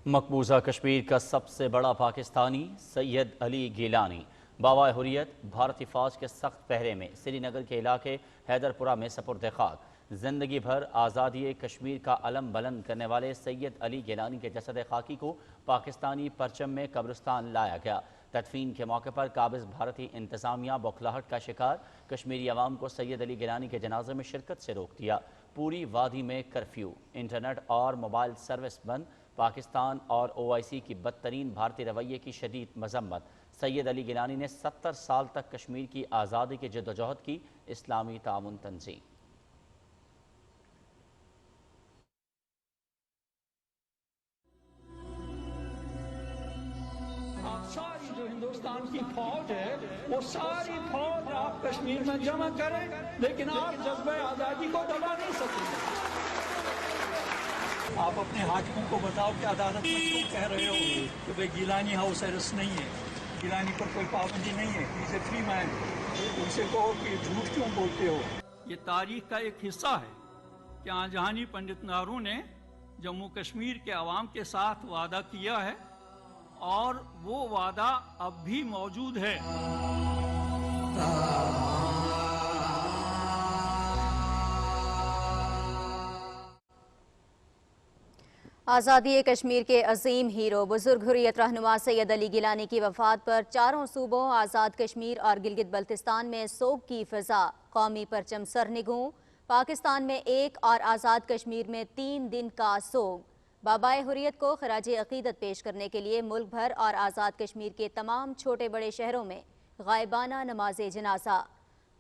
मकबूजा कश्मीर का सबसे बड़ा पाकिस्तानी सैयद अली गिलानी बावा हुर्रियत भारतीय फ़ौज के सख्त पहरे में श्रीनगर के इलाके हैदरपुरा में सपुर्द खाक। ज़िंदगी भर आज़ादी कश्मीर का अलम बुलंद करने वाले सैयद अली गिलानी के जसद खाकी को पाकिस्तानी परचम में कब्रिस्तान लाया गया। तदफीन के मौके पर काबिज़ भारतीय इंतज़ामिया बौखलाहट का शिकार। कश्मीरी अवाम को सैयद अली गिलानी के जनाजे में शिरकत से रोक दिया। पूरी वादी में कर्फ्यू, इंटरनेट और मोबाइल सर्विस बंद। पाकिस्तान और OIC की बदतरीन भारतीय रवैये की शदीद मजम्मत। सैयद अली गिलानी ने 70 साल तक कश्मीर की आज़ादी की जद्दोजहद की। इस्लामी ताउन तंजीम सारी जो हिंदुस्तान की फौज है वो सारी फौज आप कश्मीर में जमा करें, लेकिन आप जज्बे आज़ादी को दबा नहीं सकेंगे। आप अपने हाकिमों को बताओ कि अदालत में क्यों कह रहे हो कि भाई गिलानी हाउस अरेस्ट नहीं है, गिलानी पर कोई पाबंदी नहीं है, इसे फ्री मैन। उनसे कहो कि झूठ क्यों बोलते हो। ये तारीख का एक हिस्सा है कि आजहानी पंडित नेहरू ने जम्मू कश्मीर के अवाम के साथ वादा किया है और वो वादा अब भी मौजूद है। आज़ादी कश्मीर के अजीम हीरो बुजुर्ग हुर्रियत रहनुमा सैयद अली गिलानी की वफात पर चारों सूबों आज़ाद कश्मीर और गिलगित बल्तिस्तान में सोग की फ़िज़ा। कौमी परचम सरनिगूं। पाकिस्तान में 1 और आज़ाद कश्मीर में 3 दिन का सोग। बाबाए हुर्रियत को खराज अक़ीदत पेश करने के लिए मुल्क भर और आज़ाद कश्मीर के तमाम छोटे बड़े शहरों में गायबाना नमाज जनाजा।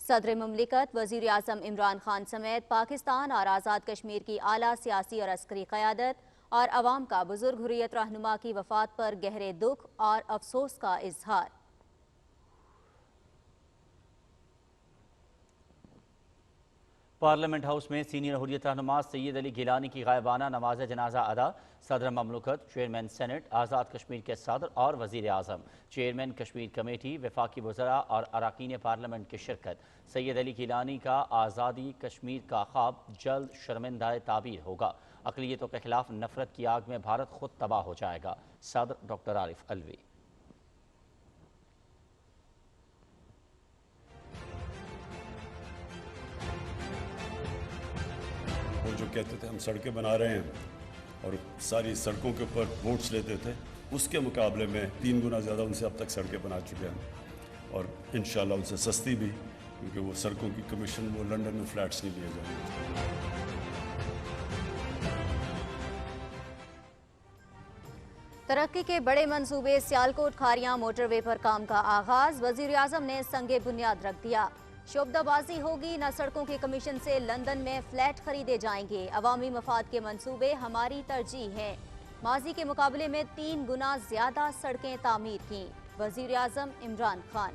सदर मुमलिकत वज़ीर आज़म इमरान खान समेत पाकिस्तान और आज़ाद कश्मीर की आला सियासी और अस्करी क़यादत और अवाम का बुजुर्ग हुर्रियत रहनुमा की वफात पर गहरे दुख और अफसोस का इजहार। पार्लियामेंट हाउस में सीनियर हुर्रियत रहनुमा सैयद अली गिलानी की गायबाना नमाज जनाजा अदा। सदर ममलकत, चेयरमैन सेनेट, आज़ाद कश्मीर के सदर और वज़ीर आज़म, चेयरमैन कश्मीर कमेटी, वफाकी वज़रा और अरकान पार्लियामेंट की शिरकत। सैयद अली गिलानी का आज़ादी कश्मीर का ख्वाब जल्द शर्मिंदा ताबीर होगा। अक़लियतों के खिलाफ नफरत की आग में भारत खुद तबाह हो जाएगा। सदर डॉक्टर आरिफ अलवी। वो जो कहते थे हम सड़कें बना रहे हैं और सारी सड़कों के ऊपर वोट्स लेते थे, उसके मुकाबले में 3 गुना ज़्यादा उनसे अब तक सड़कें बना चुके हैं और इंशाल्लाह उनसे सस्ती भी, क्योंकि वो सड़कों की कमीशन वो लंदन में फ्लैट्स नहीं लिए जाएंगे। तरक्की के बड़े मंसूबे सियालकोट खारियां मोटरवे पर काम का आगाज। वजीर आजम ने संगे बुनियाद रख दिया। शोबदाबाजी होगी, न सड़कों के कमीशन से लंदन में फ्लैट खरीदे जाएंगे। अवामी मफाद के मंसूबे हमारी तरजीह हैं। माजी के मुकाबले में 3 गुना ज्यादा सड़कें तामीर की। वजीर आजम इमरान खान।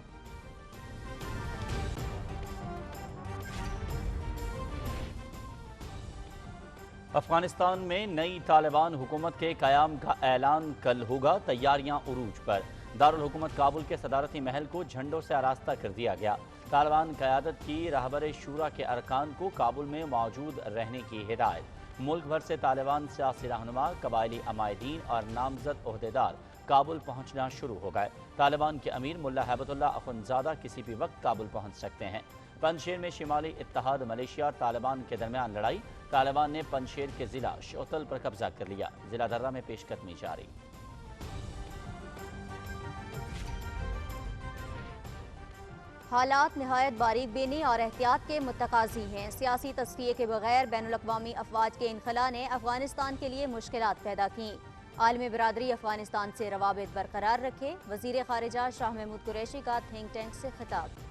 अफगानिस्तान में नई तालिबान हुकूमत के क़याम का ऐलान कल होगा। तैयारियां उरूज पर। दारुल हुकूमत काबुल के सदारती महल को झंडों से आरास्ता कर दिया गया। तालिबान क़यादत की रहबर शूरा के अरकान को काबुल में मौजूद रहने की हिदायत। मुल्क भर से तालिबान सियासी रहनुमा, कबायली अमायदीन और नामजद ओहदेदार काबुल पहुँचना शुरू हो गए। तालिबान के अमीर मुल्ला हैबतुल्लाह अखुंज़ादा किसी भी वक्त काबुल पहुँच सकते हैं। पंजशेर में शिमाली इत्तेहाद मलेशिया और तालिबान के दरमियान लड़ाई। तालिबान ने पंजशेर के ज़िला शोतल पर कब्जा कर लिया। ज़िला दर्रा में पेशकदमी जारी। हालात निहायत बारीक बीनी और एहतियात के मुतकाज़ी हैं। सियासी तस्फिये के बगैर बैनुल-अक़वामी अफ़वाज के इनखला ने अफ़गानिस्तान के लिए मुश्किलात पैदा की। आलमी बिरादरी अफ़गानिस्तान से रवाबित बरकरार रखे। वज़ीर ख़ारिजा शाह महमूद कुरैशी का थिंक टैंक से खिताब।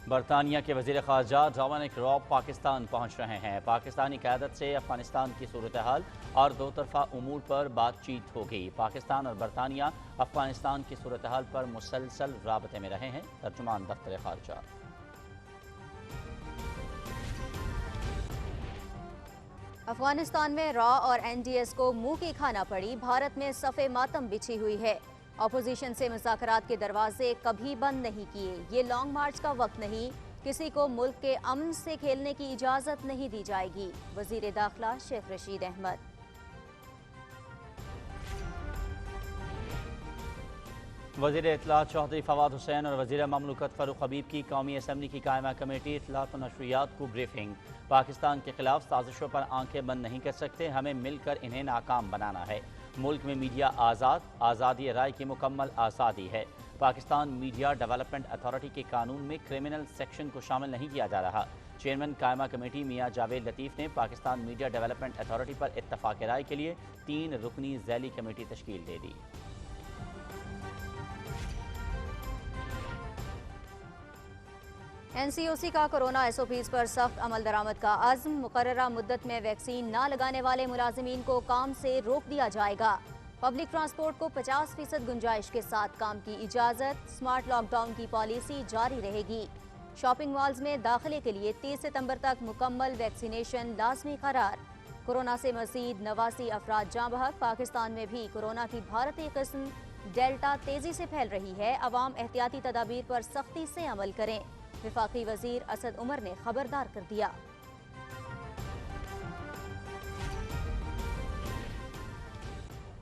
बरतानिया के वज़ीर ख़ारिजा डोमिनिक रॉब पाकिस्तान पहुँच रहे हैं। पाकिस्तानी क़यादत से अफ़गानिस्तान की सूरत हाल और दो तरफ़ा उमूर पर बातचीत होगी। पाकिस्तान और बरतानिया अफ़गानिस्तान की सूरत हाल पर मुसलसल राबते में रहे हैं। तर्जुमान दफ्तर ख़ारिजा। अफ़गानिस्तान में रॉ और NDS को मुंह की खाना पड़ी। भारत में सफ़े मातम बिछी हुई है। अपोजिशन से मुज़ाकरात के दरवाजे कभी बंद नहीं किए। ये लॉन्ग मार्च का वक्त नहीं, किसी को मुल्क के अमन से खेलने की इजाजत नहीं दी जाएगी। वजीर दाखिला शेख रशीद अहमद। वज़ीर इत्तलात चौधरी फवाद हुसैन और वज़ीर ममलकत फ़ारूक हबीब की कौमी असम्बली की कायमा कमेटी इत्तलात और नशरियात को ब्रीफिंग। पाकिस्तान के खिलाफ साजिशों पर आंखें बंद नहीं कर सकते, हमें मिलकर इन्हें नाकाम बनाना है। मुल्क में मीडिया आज़ाद, आज़ादी राय की मुकम्मल आज़ादी है। पाकिस्तान मीडिया डेवलपमेंट अथॉरिटी के कानून में क्रिमिनल सेक्शन को शामिल नहीं किया जा रहा। चेयरमैन कायमा कमेटी मियां जावेद लतीफ़ ने पाकिस्तान मीडिया डेवलपमेंट अथॉरिटी पर इत्तफाक राय के लिए 3 रुकनी ज़ैली कमेटी तश्कील दे दी। NCOC का कोरोना SOPs पर सख्त अमल दरामद का अज़्म। मुकर्ररा मुद्दत में वैक्सीन न लगाने वाले मुलाजिमीन को काम से रोक दिया जाएगा। पब्लिक ट्रांसपोर्ट को 50% गुंजाइश के साथ काम की इजाज़त। स्मार्ट लॉकडाउन की पॉलिसी जारी रहेगी। शॉपिंग मॉल्स में दाखिले के लिए 30 सितंबर तक मुकम्मल वैक्सीनेशन लाजमी करार। कोरोना से मज़ीद 89 अफराद जाँ बहक। पाकिस्तान में भी कोरोना की भारतीय किस्म डेल्टा तेज़ी से फैल रही है। अवाम एहतियाती तदाबीर पर सख्ती से अमल करें। वफाकी वजीर असद उमर ने खबरदार कर दिया।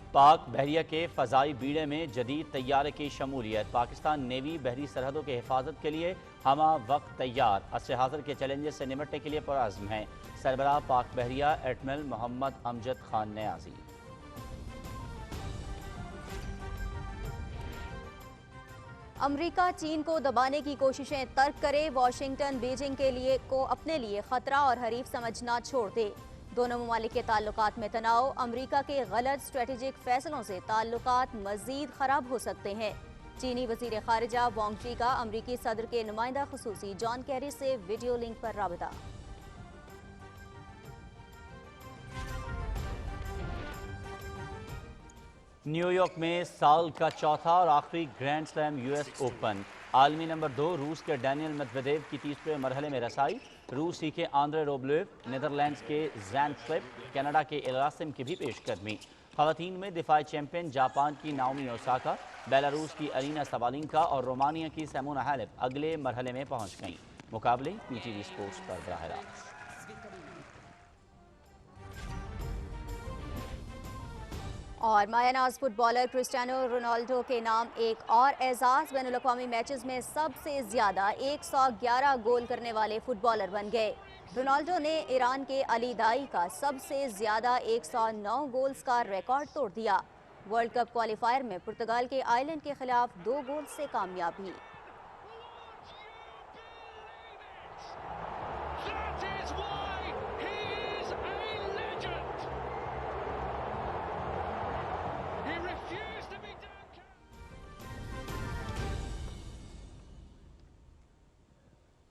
पाक बहरिया के फ़ज़ाई बीड़े में जदीद तैयारे की शमूलियत। पाकिस्तान नेवी बहरी सरहदों की हिफाजत के लिए हमा वक्त तैयार। असर हाज़िर के चैलेंजेस से निपटने के लिए पुरअज़्म है। सरबराह पाक बहरिया एडमिरल मोहम्मद अमजद खान न्याज़ी। अमरीका चीन को दबाने की कोशिशें तर्क करे। वाशिंगटन बीजिंग के लिए को अपने लिए खतरा और हरीफ समझना छोड़ दे। दोनों ममालिक के ताल्लुकात में तनाव। अमरीका के गलत स्ट्रेटेजिक फैसलों से ताल्लुकात मजीद खराब हो सकते हैं। चीनी वजीर खारिजा वांग ची का अमरीकी सदर के नुमाइंदा खुसूसी जॉन कैरी से वीडियो लिंक पर राबता। न्यूयॉर्क में साल का चौथा और आखिरी ग्रैंड स्लैम US ओपन। आलमी नंबर 2 रूस के डैनियल मेदवेदेव की तीसरे मरहले में रसाई। रूस ही के आंद्रे रोबलेव, नीदरलैंड्स के जैन फ्लिप, कनाडा के इलासिम की भी पेशकदमी। ख़वातीन में दिफाई चैंपियन जापान की नाओमी ओसाका, बेलारूस की अरीना सबालिंका और रोमानिया की सिमोना हालेप अगले मरहले में पहुंच गईं। मुकाबले PTV स्पोर्ट्स पर बराह रास्त। और मायानाज फुटबॉलर क्रिस्टियानो रोनाल्डो के नाम एक और एजाज। बैनुल-अक़वामी मैचेस में सबसे ज़्यादा 111 गोल करने वाले फुटबॉलर बन गए। रोनाल्डो ने ईरान के अली दाई का सबसे ज़्यादा 109 गोल्स का रिकॉर्ड तोड़ दिया। वर्ल्ड कप क्वालिफायर में पुर्तगाल के आयरलैंड के खिलाफ 2 गोल से कामयाबी।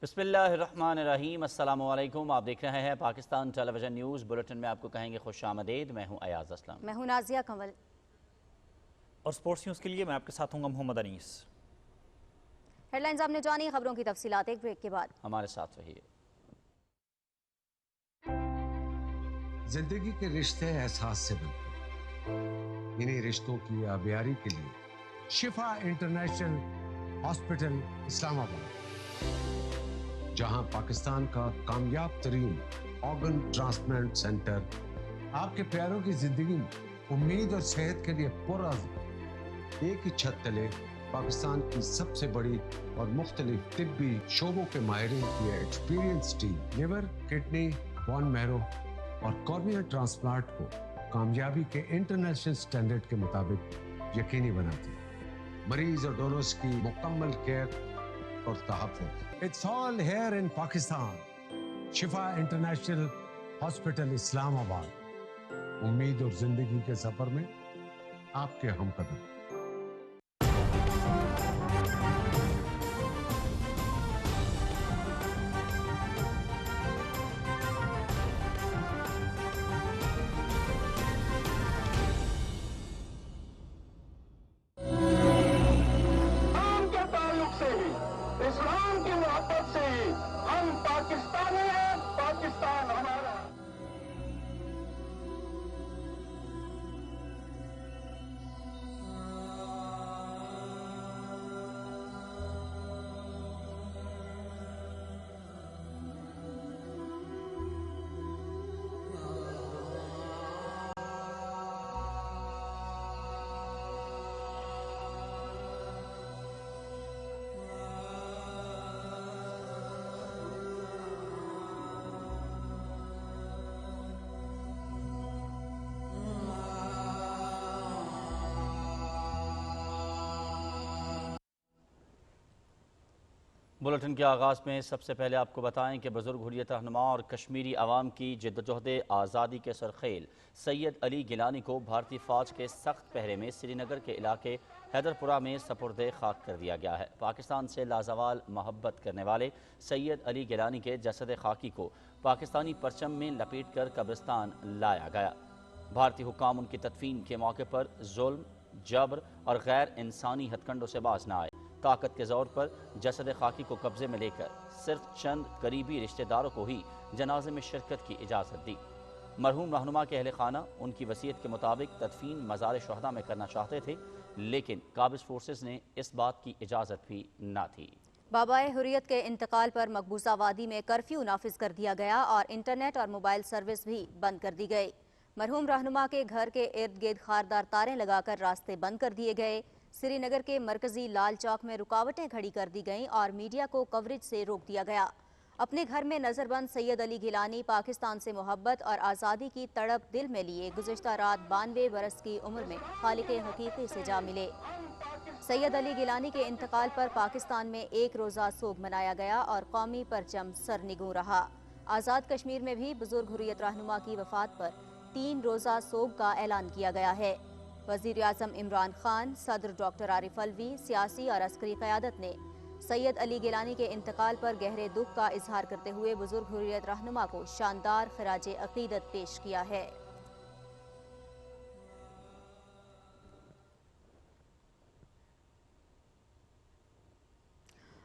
बिस्मिल्लाहिर्रहमानिर्रहीम। अस्सलामुअलैकुम। आप देख रहे हैं पाकिस्तान टेलीविजन न्यूज़ बुलेटिन में आपको कहेंगे खुशामदीद। मैं हूं अयाज असलम। मैं हूं नाजिया कंवल। और स्पोर्ट्स न्यूज़ के लिए मैं आपके साथ हूँ मोहम्मद अनीस। हेडलाइंस आपने जानी, खबरों की तफसीलात एक ब्रेक के बाद। हमारे साथ रहिए। जिंदगी के रिश्ते एहसास से बनते हैं। इन्हीं रिश्तों की आबियारी के लिए शिफा इंटरनेशनल हॉस्पिटल इस्लामाबाद, जहां पाकिस्तान का कामयाब तरीन ऑर्गन ट्रांसप्लांट सेंटर आपके प्यारों की जिंदगी में उम्मीद और सेहत के लिए पुरअज़्म एक ही छत तले पाकिस्तान की सबसे बड़ी और मुख्तलिफ तिब्बी शोबों के माहिरीन की experience team liver, kidney, bone marrow और कॉर्निया ट्रांसप्लांट को कामयाबी के इंटरनेशनल स्टैंडर्ड के मुताबिक यकीनी बनाती है। मरीज और डोनर्स की मुकम्मल केयर और तहफ़्फ़ुज़। It's all here in Pakistan. Shifa international hospital Islamabad. उम्मीद और जिंदगी के सफर में आपके हमकदम। बुलेटिन के आगाज़ में सबसे पहले आपको बताएं कि बुजुर्ग हुर्रियत रहनुमा और कश्मीरी अवाम की जद्दोजहद आज़ादी के सरखेल सैयद अली गिलानी को भारतीय फ़ौज के सख्त पहरे में श्रीनगर के इलाके हैदरपुरा में सपुर्दे खाक कर दिया गया है। पाकिस्तान से लाजवाल मोहब्बत करने वाले सैयद अली गिलानी के जसद खाकी को पाकिस्तानी परचम में लपेट कर कब्रिस्तान लाया गया। भारतीय हुक्काम उनकी तदफीन के मौके पर जुल्म, जबर और गैर इंसानी हथकंडों से बाज न आए। ताकत के जोर पर जसद खाकी को कब्जे में लेकर सिर्फ चंद करीबी रिश्तेदारों को ही जनाजे में शिरकत की इजाज़त दी। मरहूम रहनुमा के अहले खाना उनकी वसीयत के मुताबिक तदफीन मज़ार शुहदा में करना चाहते थे, लेकिन काबिज फोर्सेस ने इस बात की इजाज़त भी न थी। बाबाए हुर्रियत के इंतकाल पर मकबूजा वादी में कर्फ्यू नाफिज कर दिया गया और इंटरनेट और मोबाइल सर्विस भी बंद कर दी गई। मरहूम रहनुमा के घर के इर्द गिर्द खारदार तारें लगाकर रास्ते बंद कर दिए गए। श्रीनगर के मरकजी लाल चौक में रुकावटें खड़ी कर दी गईं और मीडिया को कवरेज से रोक दिया गया। अपने घर में नजरबंद सैयद अली गिलानी पाकिस्तान से मोहब्बत और आज़ादी की तड़प दिल में लिए गुज़िश्ता रात 92 बरस की उम्र में खालिक़े हकीकी से जा मिले। सैयद अली गिलानी के इंतकाल पर पाकिस्तान में एक रोज़ा सोग मनाया गया और कौमी परचम सरनिगू रहा। आज़ाद कश्मीर में भी बुजुर्ग हुर्रियत रहनुमा की वफात पर 3 रोज़ा सोग का ऐलान किया गया है। वज़ीर आज़म इमरान खान, सदर डॉक्टर आरिफ अलवी, सियासी और अस्करी क़यादत ने सैयद अली गिलानी के इंतकाल पर गहरे दुख का इजहार करते हुए बुजुर्ग हुर्रियत रहनुमा को शानदार खिराज अक़ीदत पेश किया है।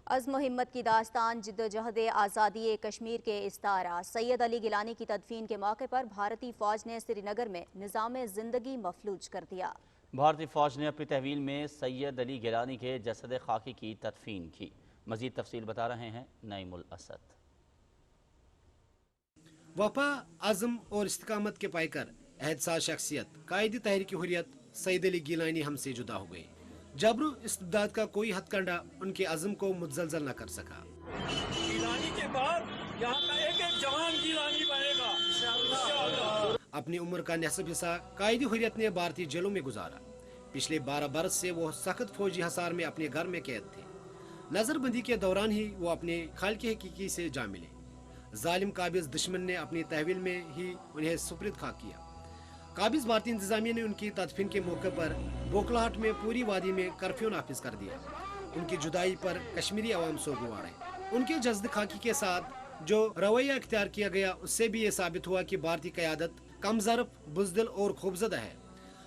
अज़्म हिम्मत की दास्तान जिद्दोजहद आज़ादी कश्मीर के इस्तारा सैयद अली गिलानी की तदफीन के मौके पर भारतीय फ़ौज ने श्रीनगर में निज़ाम ज़िंदगी मफलूज कर दिया। भारतीय फ़ौज ने अपनी तहवील में सैयद अली गिलानी के जसद खाकी की तदफीन की। मज़ीद तफसील बता रहे हैं नईमुल असद। वफा, अज़म और इस्तिकामत के पायकर एहतसास शख्सियत कायदी तहरीक हुर्रियत सैयद अली गिलानी हमसे जुदा हो गए। जबर इस्तिबदाद का कोई हथकंडा उनके अज़म को मुतज़लज़ल न कर सका। गिलानी के बाद यहाँ का एक एक जवान गिलानी बनेगा इंशाअल्लाह। अपनी उम्र का निसफ हिस्सा कायदी हुर्रियत ने भारतीय जेलों में गुजारा। पिछले 12 बरस से वो सख्त फौजी हसार में अपने घर में कैद थे। नजरबंदी के दौरान ही वो अपने खालिक़े हकीकी से जा मिले। जालिम काबिज दुश्मन ने अपनी तहवील में ही उन्हें सुपुर्द खाक किया। काबिज भारतीय इंतजामिया ने उनकी तदफीन के मौके पर बोखलाहट में पूरी वादी में कर्फ्यू नाफिज कर दिया। उनकी जुदाई पर कश्मीरी अवाम सोगवार है। उनके जज्द खाकी के साथ जो रवैया इख्तियार किया गया उससे भी ये साबित हुआ कि भारतीय क़यादत कमज़रफ, बुज़दिल और खूबज़दा है।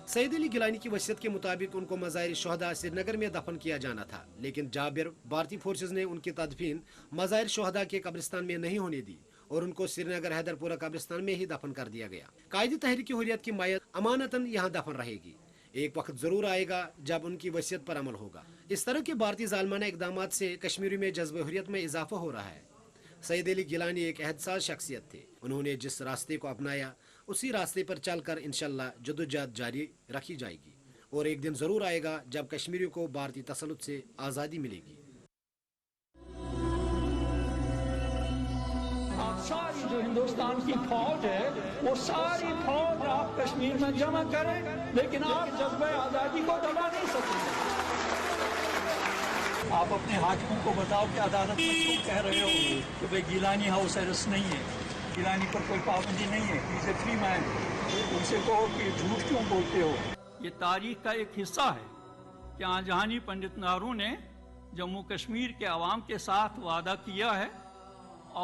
सैयद अली गिलानी की वसीयत के मुताबिक उनको मज़ार शुहदा श्रीनगर में दफन किया जाना था, लेकिन जाबिर भारतीय फोर्सेज ने उनकी तदफीन मज़ार शुहदा के कब्रिस्तान में नहीं होने दी और उनको श्रीनगर हैदरपुरा कब्रिस्तान में ही दफन कर दिया गया। कायदी तहरीक हुर्रियत की मायत अमानतन यहाँ दफन रहेगी। एक वक्त जरूर आएगा जब उनकी वसीयत पर अमल होगा। इस तरह के भारतीय जालमाना इकदामात से कश्मीरी में जज्ब हुर्रियत में इजाफा हो रहा है। सैयद अली गिलानी एक एहतसास शख्सियत थे। उन्होंने जिस रास्ते को अपनाया उसी रास्ते पर चलकर इंशाअल्लाह जद्दोजहद जारी रखी जाएगी और एक दिन जरूर आएगा जब कश्मीरियों को भारतीय तसल्लुत से आज़ादी मिलेगी। सारी जो हिंदुस्तान की फौज है वो सारी फौज आप कश्मीर में जमा करें, लेकिन आप जज्बे आज़ादी को दबा नहीं सकते। आप अपने हाकिमों को बताओ कि अदालत में क्यों कह रहे हो कि भाई गिलानी हाउस अरेस्ट नहीं है, गिलानी पर कोई पाबंदी नहीं है, इज ए फ्री मैन। उनसे कहो कि झूठ क्यों बोलते हो। ये तारीख का एक हिस्सा है कि आजहानी पंडित नेहरू ने जम्मू कश्मीर के अवाम के साथ वादा किया है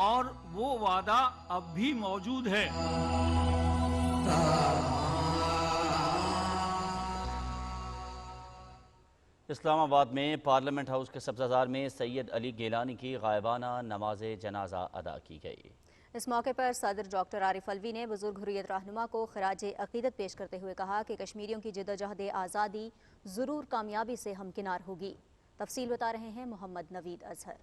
और वो वादा अब भी मौजूद है। इस्लामाबाद में पार्लियामेंट हाउस के सब्ज़ाज़ार में सैयद अली गिलानी की गायबाना नमाज जनाजा अदा की गई। इस मौके पर सदर डॉक्टर आरिफ अलवी ने बुजुर्ग हुर्रियत रहनुमा को खिराज अक़ीदत पेश करते हुए कहा कि कश्मीरियों की जद्दोजहद आज़ादी ज़रूर कामयाबी से हमकिनार होगी। तफसील बता रहे हैं मोहम्मद नवीद अजहर।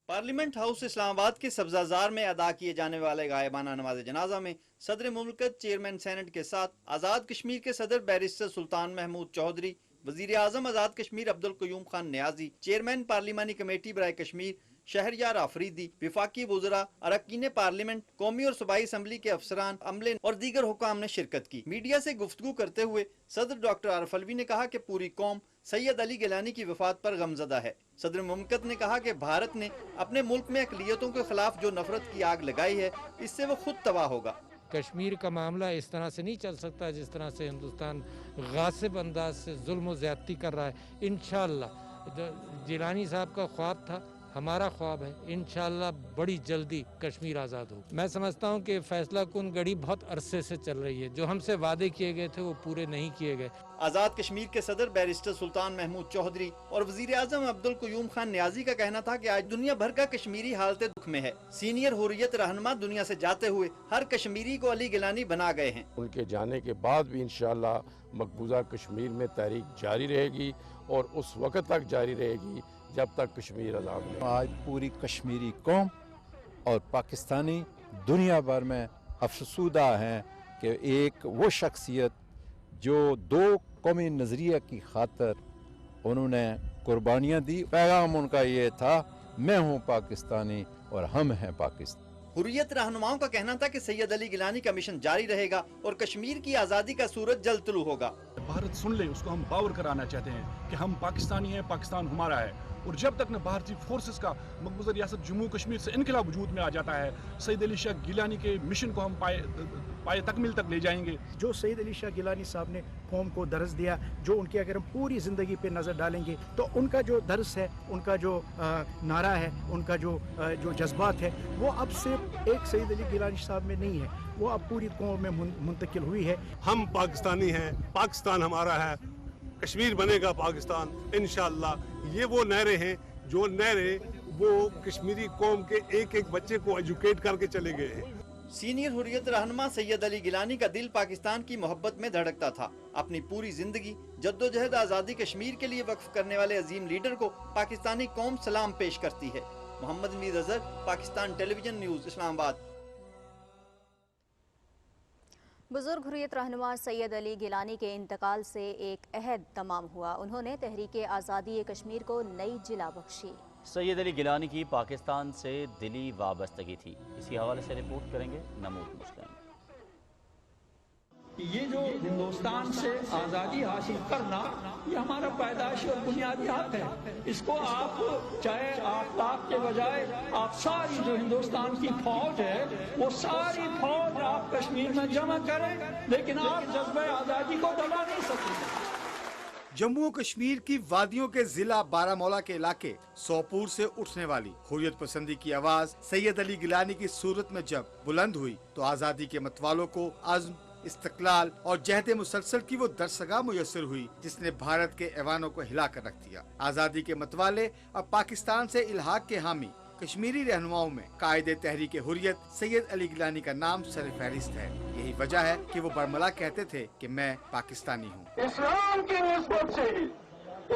पार्लियामेंट हाउस इस्लामाबाद के सब्ज़ाज़ार में अदा किए जाने वाले गायबाना नमाज जनाजा में सदर मुमलकत, चेयरमैन सेनेट के साथ आज़ाद कश्मीर के सदर बैरिस्टर सुल्तान महमूद चौधरी, वज़ीर आज़म आज़ाद कश्मीर अब्दुल क़य्यूम खान नियाज़ी, चेयरमैन पार्लिमानी कमेटी बराए कश्मीर شہریار آفریدی، وفاقی وزراء، اراکین پارلیمنٹ، قومی اور صوبائی اسمبلی کے افسران، عملے اور دیگر حکام نے شرکت کی۔ میڈیا سے گفتگو کرتے ہوئے صدر ڈاکٹر عارف علوی نے کہا کہ پوری قوم سید علی گیلانی کی وفات پر غمزدہ ہے۔ صدر مملکت نے کہا کہ بھارت نے اپنے ملک میں اقلیتوں کے خلاف جو نفرت کی آگ لگائی ہے، اس سے وہ خود تباہ ہوگا۔ کشمیر کا معاملہ اس طرح سے نہیں چل سکتا جس طرح سے ہندوستان غاصب انداز سے ظلم و زیادتی کر رہا ہے۔ انشاءاللہ گیلانی صاحب کا خواب تھا، ہمارا خواب ہے، انشاءاللہ بڑی جلدی کشمیر آزاد ہو۔ میں سمجھتا ہوں کہ فیصلہ کن گھڑی بہت عرصے سے چل رہی ہے، جو ہم سے وعدے کیے گئے تھے وہ پورے نہیں کیے گئے۔ آزاد کشمیر کے صدر بیرسٹر سلطان محمود چودھری اور وزیر اعظم عبدالقیوم خان نیازی کا کہنا تھا کہ آج دنیا بھر کا کشمیری حالت دکھ میں ہے۔ سینئر حریت رہنما دنیا سے جاتے ہوئے ہر کشمیری کو علی گیلانی بنا گئے ہیں۔ ان کے جانے کے بعد بھی انشاءاللہ مقبوضہ کشمیر میں تحریک جاری رہے گی اور اس وقت تک جاری رہے گی جب تک کشمیر آزاد ہے۔ آج پوری کشمیری قوم اور پاکستانی دنیا بھر میں افسردہ ہیں کہ ایک وہ شخصیت جو دو قومی نظریہ کی خاطر انہوں نے قربانیاں دی، پیغام ان کا یہ تھا، میں ہوں پاکستانی اور ہم ہیں پاکستانی۔ حریت رہنماؤں کا کہنا تھا کہ سید علی گیلانی کا مشن جاری رہے گا اور کشمیر کی آزادی کا سورج جلد طلوع ہوگا۔ بھارت سن لے، اس کو ہم باور کرانا چاہتے ہیں کہ ہم پاکستانی ہیں، پاکستان ہمارا ہے، اور جب تک نہ بھارتی فورسز کا مقبوضہ ریاست جموں کشمیر سے انقلاب وجود میں آ جاتا ہے، سید علی شاہ گیلانی کے مشن کو ہم پائے تکمیل تک لے جائیں گے۔ جو سید علی شاہ گیلانی صاحب نے قوم کو درس دیا، جو ان کی اگر ہم پوری زندگی پہ نظر ڈالیں گے تو ان کا جو درس ہے، ان کا جو نعرہ ہے، ان کا جو جذبات ہے، وہ اب صرف ایک سید علی گیلانی صاحب میں نہیں ہے، وہ اب پوری قوم میں منتقل ہوئی ہے۔ ہم پاکستانی ہیں، پاکستان ہمارا ہے، کشمیر بنے گا پاکستان انشاءاللہ۔ یہ وہ نعرے ہیں جو نعرے وہ کشمیری قوم کے ایک ایک بچے کو ایجوکیٹ کر کے چلے گئے ہیں۔ سینئر حریت رہنما سید علی گیلانی کا دل پاکستان کی محبت میں دھڑکتا تھا۔ اپنی پوری زندگی جدوجہد آزادی کشمیر کے لیے وقف کرنے والے عظیم لیڈر کو پاکستانی قوم سلام پیش کرتی ہے۔ محمد میر Azhar, Pakistan television news, اسلام آباد۔ بزرگ حریت رہنما سید علی گیلانی کے انتقال سے ایک عہد تمام ہوا۔ انہوں نے تحریک آزادی کشمیر کو نئی جلا بخشی۔ سید علی گیلانی کی پاکستان سے دلی وابستگی تھی۔ اسی حوالے سے رپورٹ کریں گے نمود مسلم۔ یہ جو ہندوستان سے آزادی حاصل کرنا، یہ ہمارا پیدائشی اور بنیادی حق ہے۔ اس کو آپ چاہے آفتاب کے بجائے آپ ساری جو ہندوستان کی فوج ہے، وہ ساری فوج آپ کشمیر میں جمع کریں، لیکن آپ جذبہ آزادی کو دبا نہیں سکتے۔ جموں کشمیر کی وادیوں کے ضلع بارہمولہ کے علاقے سوپور سے اٹھنے والی حریت پسندی کی آواز سید علی گیلانی کی صورت میں جب بلند ہوئی تو آزادی کے متوالوں کو عزم، استقلال اور جہد مسلسل کی وہ درسگاہ میسر ہوئی جس نے بھارت کے ایوانوں کو ہلا کر رکھ دیا۔ آزادی کے متوالے اور پاکستان سے الحاق کے حامی کشمیری رہنماؤں میں قائد تحریک حریت سید علی گیلانی کا نام سر فہرست ہے۔ یہی وجہ ہے کہ وہ برملا کہتے تھے کہ میں پاکستانی ہوں۔ اسلام کی نسبت سے ہی،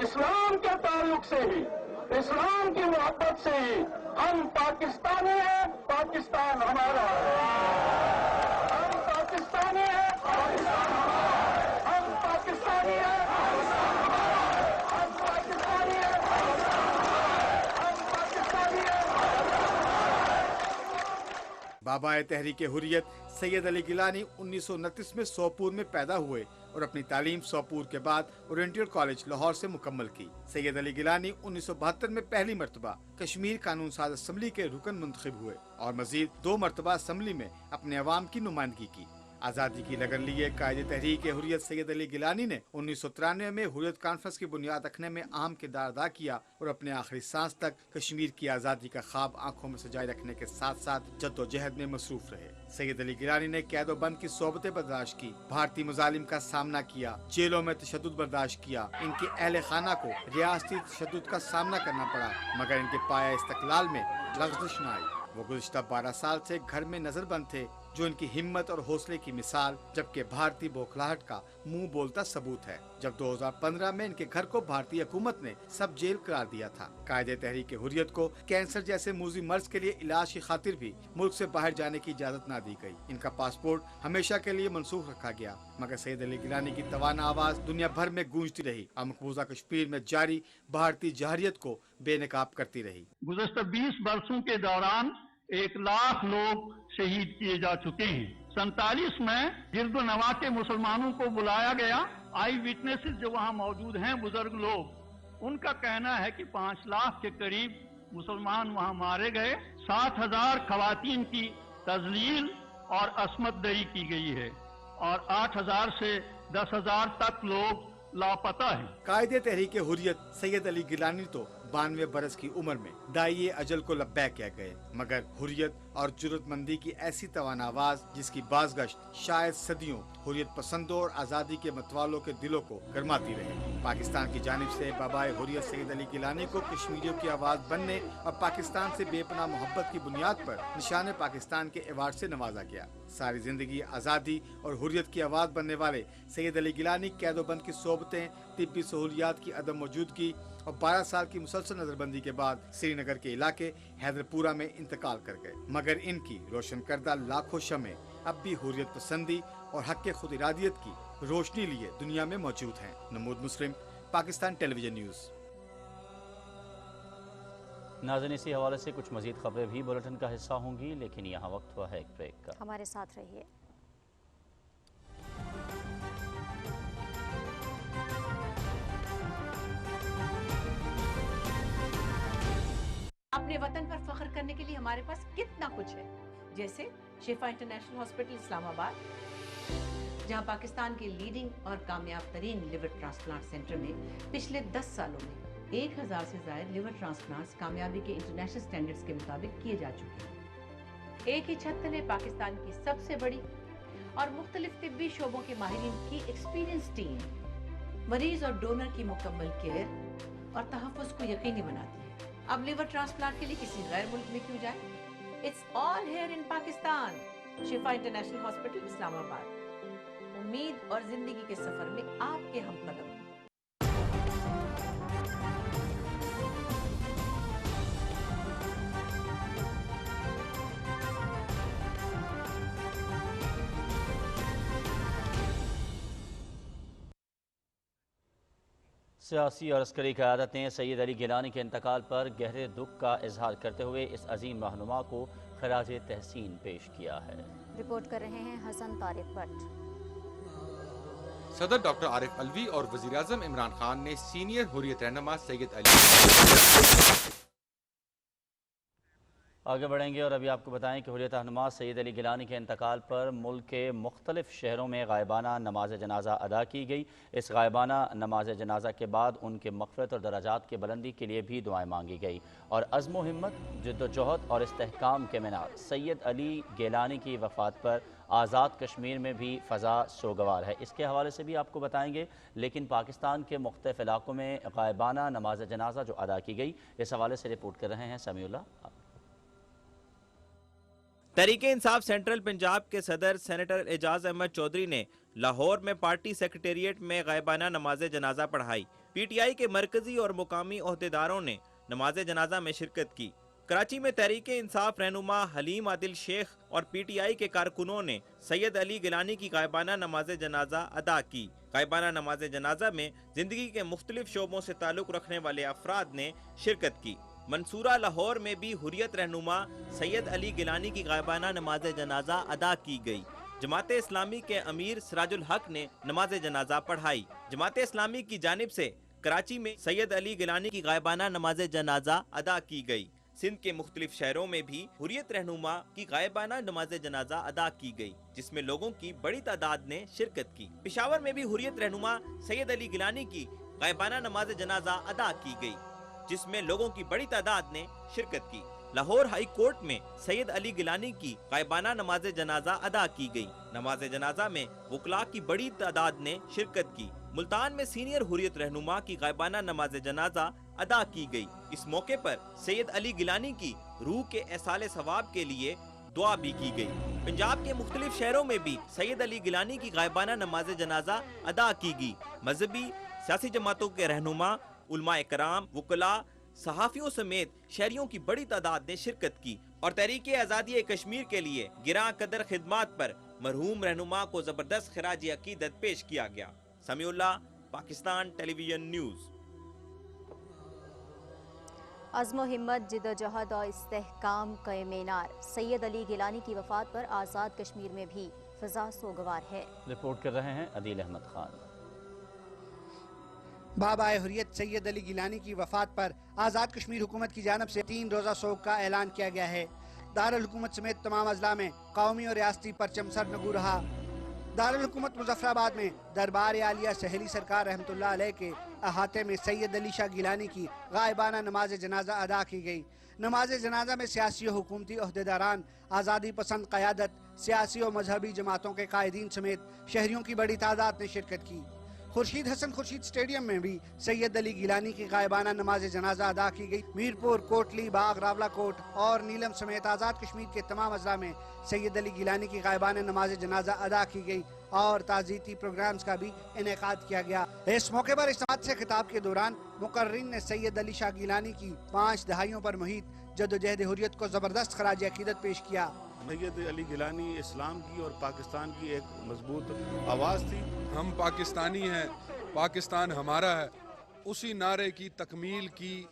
اسلام کے تعلق سے ہی، اسلام کی محبت سے ہی ہم پاکستانی ہیں، پاکستان ہمارا ہے۔ ہم پاکستانی ہیں، پاکستان ہمارا ہے۔ ہم پاکستانی ہیں، پاکستان ہمارا ہے۔ ہم پاکستانی ہیں، پاکستان ہمارا ہے۔ ہم پاکستانی ہیں۔ بابا تحریک حریت سید علی گیلانی 1929 میں سوپور میں پیدا ہوئے اور اپنی تعلیم سوپور کے بعد اورینٹل کالج لاہور سے مکمل کی۔ سید علی گیلانی 1972 میں پہلی مرتبہ کشمیر قانون ساز اسمبلی کے رکن منتخب ہوئے اور مزید 2 مرتبہ اسمبلی میں اپنے عوام کی نمائندگی کی۔ آزادی کی لگن لیے قائد تحریک حریت سید علی گیلانی نے 1993 میں حریت کانفرنس کی بنیاد رکھنے میں اہم کردار ادا کیا اور اپنے آخری سانس تک کشمیر کی آزادی کا خواب آنکھوں میں سجائے رکھنے کے ساتھ ساتھ جدوجہد میں مصروف رہے۔ سید علی گیلانی نے قید و بند کی صحبتیں برداشت کی، بھارتی مظالم کا سامنا کیا، جیلوں میں تشدد برداشت کیا۔ ان کے اہل خانہ کو ریاستی تشدد کا سامنا کرنا پڑا مگر ان کے پایہ استقلال میں لغزش نہ آئی۔ وہ گزشتہ 12 سال سے گھر میں نظر بند تھے जो इनकी हिम्मत और हौसले की मिसाल, जबकि भारतीय बौखलाहट का मुंह बोलता सबूत है। जब 2015 में इनके घर को भारतीय हुकूमत ने सब जेल करार दिया था। कायदे तहरीक हुर्रियत को कैंसर जैसे मूजी मर्ज के लिए इलाज की खातिर भी मुल्क से बाहर जाने की इजाजत न दी गई। इनका पासपोर्ट हमेशा के लिए मनसूख रखा गया, मगर सैयद अली गिलानी की तवाना आवाज दुनिया भर में गूंजती रही और मकबूजा कश्मीर में जारी भारतीय जहरियत को बेनकाब करती रही। गुज़श्ता 20 वर्षों के दौरान 1 लाख लोग शहीद किए जा चुके हैं। 47 में गिरदो नवा के मुसलमानों को बुलाया गया। आई विटनेसेस जो वहाँ मौजूद हैं, बुजुर्ग लोग, उनका कहना है कि 5 लाख के करीब मुसलमान वहाँ मारे गए। 7,000 खवातीन की तजलील और असमत दरी की गई है और 8,000 से 10,000 तक लोग लापता है। कायदे तहरीक हुर्रियत सैयद अली गिलानी तो 92 बरस की उम्र में दाइए अजल को लब्बैक कह गए, मगर हुर्रियत और जुर्रतमंदी की ऐसी तवाना आवाज जिसकी बाज़गश्त शायद सदियों हुर्रियत पसंदों और आज़ादी के मतवालों के दिलों को गरमाती रहे। पाकिस्तान की जानिब से बाबाए हुर्रियत सैयद अली गिलानी को कश्मीरियों की आवाज़ बनने और पाकिस्तान से बेपनाह मोहब्बत की बुनियाद पर निशान पाकिस्तान के अवार्ड से नवाजा गया। सारी जिंदगी आज़ादी और हुर्रियत की आवाज़ बनने वाले सैयद अली गिलानी कैदोबंद की सोबतें, तिब्बी सहूलियात की अदम मौजूदगी और 12 साल की मुसलसल नजरबंदी के बाद श्रीनगर के इलाके हैदरपुरा में इंतकाल कर गए, मगर इनकी रोशन करदा लाखों शमे अब भी हुर्रियत पसंदी और हक के खुद इरादियत की रोशनी लिए दुनिया में मौजूद हैं। नमूद मुस्लिम, पाकिस्तान टेलीविजन न्यूज़। नाज़रीन, इसी हवाले से कुछ मजीद खबरें भी बुलेटिन का हिस्सा होंगी, लेकिन यहाँ वक्त हुआ है एक ब्रेक का। हमारे साथ रहिए। अपने वतन पर फख्र करने के लिए हमारे पास कितना कुछ है, जैसे शिफा इंटरनेशनल हॉस्पिटल इस्लामाबाद, जहां पाकिस्तान के लीडिंग और कामयाब तरीन लिवर ट्रांसप्लांट सेंटर में पिछले 10 सालों में 1000 से ज्यादा लिवर ट्रांसप्लांट्स कामयाबी के इंटरनेशनल स्टैंडर्ड्स के मुताबिक किए जा चुके हैं। एक ही छत तले पाकिस्तान की सबसे बड़ी और मुख्तलिफ तिब्बी शोबों के माहिरीन की एक्सपीरियंस टीम मरीज और डोनर की मुकम्मल केयर और तहफ़्फ़ुज़ को यकीनी बनाती है। अब लिवर ट्रांसप्लांट के लिए किसी गैर मुल्क में क्यों जाए? It's all here in Pakistan. Shifa international hospital Islamabad. उम्मीद और जिंदगी के सफर में आपके हमकदम। सियासी और अस्करी क़यादत ने सैयद अली गिलानी के इंतकाल पर गहरे दुख का इजहार करते हुए इस अजीम रहनुमा को खराज तहसीन पेश किया है। रिपोर्ट कर रहे हैं हसन तारिक भट्ट। सदर डॉक्टर आरिफ अलवी और वज़ीर आज़म इमरान खान ने सीनियर हुर्रियत रहनुमा सैयद अली आगे बढ़ेंगे और अभी आपको बताएं कि हुर्रियत रहनुमा सैयद अली गिलानी के इंतकाल पर मुल्क के मुख्तलिफ शहरों में गायबाना नमाज जनाजा अदा की गई। इस गायबाना नमाज जनाजा के बाद उनके मग़फ़िरत और दराजात की बुलंदी के लिए भी दुआएं मांगी गई और अज़्म व हिम्मत, जद्दोजहद और इस्तेहकाम के मीनार सैयद अली गिलानी की वफ़ात पर आज़ाद कश्मीर में भी फ़ज़ा सोगवार है। इसके हवाले से भी आपको बताएंगे, लेकिन पाकिस्तान के मुख्तलिफ इलाकों में गायबाना नमाज जनाजा जो अदा की गई, इस हवाले से रिपोर्ट कर रहे हैं समीउल्लाह। तहरीके इंसाफ सेंट्रल पंजाब के सदर सेनेटर एजाज अहमद चौधरी ने लाहौर में पार्टी सेक्रेटेरिएट में गायबाना नमाज जनाजा पढ़ाई। पीटीआई के मरकजी और मुकामी ओहदेदारों ने नमाज जनाजा में शिरकत की। कराची में तहरीके इंसाफ रहनुमा हलीम आदिल शेख और पीटीआई के कारकुनों ने सैयद अली गिलानी की गायबाना नमाज जनाजा अदा की। गायबाना नमाज जनाजा में जिंदगी के मुख्तलिफ शोबों से ताल्लुक़ रखने वाले अफराद ने शिरकत की। मंसूरा लाहौर में भी हुर्रियत रहनुमा सैयद अली गिलानी की गायबाना नमाज जनाजा अदा की गई। जमात इस्लामी के अमीर सिराजुल हक ने नमाज जनाजा पढ़ाई। जमात इस्लामी की जानिब से कराची में सैयद अली गिलानी की गायबाना नमाज जनाजा अदा की गई। सिंध के मुख्तलिफ शहरों में भी हुर्रियत रहनुमा की गायबाना नमाज जनाजा अदा की गई, जिसमें लोगों की बड़ी तादाद ने शिरकत की। पेशावर में भी हुर्रियत रहनुमा सैयद अली गिलानी की गायबाना नमाज जनाजा अदा की गई, जिसमें लोगों की बड़ी तादाद ने शिरकत की। लाहौर हाई कोर्ट में सैयद अली गिलानी की गायबाना नमाज जनाजा अदा की गई। नमाज जनाजा में वकला की बड़ी तादाद ने शिरकत की। मुल्तान में सीनियर हुर्रियत रहनुमा की गायबाना नमाज जनाजा अदा की गई। इस मौके पर सैयद अली गिलानी की रूह के एसाले सवाब के लिए دعا بھی کی گئی۔ پنجاب کے مختلف شہروں میں بھی سید علی گیلانی کی غائبانہ نماز جنازہ ادا کی گئی۔ مذہبی سیاسی جماعتوں کے رہنما، علماء کرام، وکلاء، صحافیوں سمیت شہریوں کی بڑی تعداد نے شرکت کی اور تحریک آزادی کشمیر کے لیے گراں قدر خدمات پر مرحوم رہنما کو زبردست خراج عقیدت پیش کیا گیا۔ سمیع اللہ، پاکستان ٹیلی ویژن نیوز۔ عزم و ہمت، جد و جہد اور استحکام کا مینار سید علی گیلانی کی وفات پر آزاد کشمیر میں بھی فضا سوگوار ہے۔ رپورٹ کر رہے ہیں عدیل احمد خان۔ بابا حریت سید علی گیلانی کی وفات پر آزاد کشمیر حکومت کی جانب سے 3 روزہ سوگ کا اعلان کیا گیا ہے۔ دارالحکومت سمیت تمام اضلاع میں قومی اور ریاستی پرچم سرنگو رہا۔ دارالحکومت مظفر آباد میں دربار عالیہ سہیلی سرکار رحمت اللہ علیہ کے احاطے میں سید علی شاہ گیلانی کی غائبانہ نماز جنازہ ادا کی گئی۔ نماز جنازہ میں سیاسی و حکومتی عہدیداران، آزادی پسند قیادت، سیاسی و مذہبی جماعتوں کے قائدین سمیت شہریوں کی بڑی تعداد نے شرکت کی۔ خورشید حسن خورشید اسٹیڈیم میں بھی سید علی گیلانی کی غائبانہ نماز جنازہ ادا کی گئی۔ میرپور، کوٹلی باغ، راولا کوٹ اور نیلم سمیت آزاد کشمیر کے تمام اضلاع میں سید علی گیلانی کی غائبانہ نماز جنازہ ادا کی گئی اور تعزیتی پروگرامز کا بھی انعقاد کیا گیا۔ اس موقع پر اجتماع سے خطاب کے دوران مقررین نے سید علی شاہ گیلانی کی 5 دہائیوں پر محیط جدوجہد حریت کو زبردست خراج عقیدت پیش کیا۔ سید علی گیلانی اسلام کی اور پاکستان کی ایک مضبوط آواز تھی۔ ہم پاکستانی ہیں، پاکستان ہمارا ہے، اسی نعرے کی تکمیل کی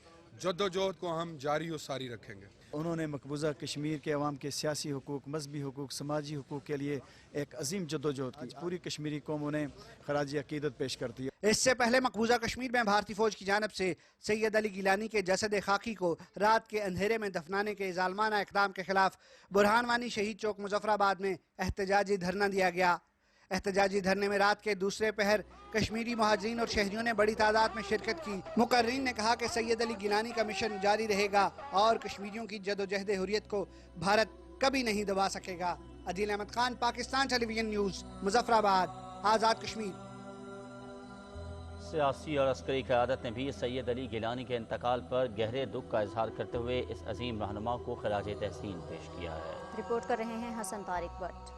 جدوجہد کو ہم جاری و ساری رکھیں گے۔ انہوں نے مقبوضہ کشمیر کے عوام کے سیاسی حقوق، مذہبی حقوق، سماجی حقوق کے لیے ایک عظیم جدوجہد کی۔ پوری کشمیری قوم انہیں خراج عقیدت پیش کرتی ہے۔ اس سے پہلے مقبوضہ کشمیر میں بھارتی فوج کی جانب سے سید علی گیلانی کے جسد خاکی کو رات کے اندھیرے میں دفنانے کے ظالمانہ اقدام کے خلاف برہان وانی شہید چوک مظفر آباد میں احتجاجی دھرنا دیا گیا۔ احتجاجی دھرنے میں رات کے دوسرے پہر کشمیری مہاجرین اور شہریوں نے بڑی تعداد میں شرکت کی۔ مقررین نے کہا کہ سید علی گیلانی کا مشن جاری رہے گا اور کشمیریوں کی جدوجہد حریت کو بھارت کبھی نہیں دبا سکے گا۔ عدیل Ahmad Khan, Pakistan television news, Muzaffar آباد، آزاد کشمیر۔ سیاسی اور عسکری قیادت نے بھی سید علی گیلانی کے انتقال پر گہرے دکھ کا اظہار کرتے ہوئے اس عظیم رہنما کو خراج تحسین پیش کیا ہے۔ رپورٹ کر رہے ہیں حسن طارق بٹ۔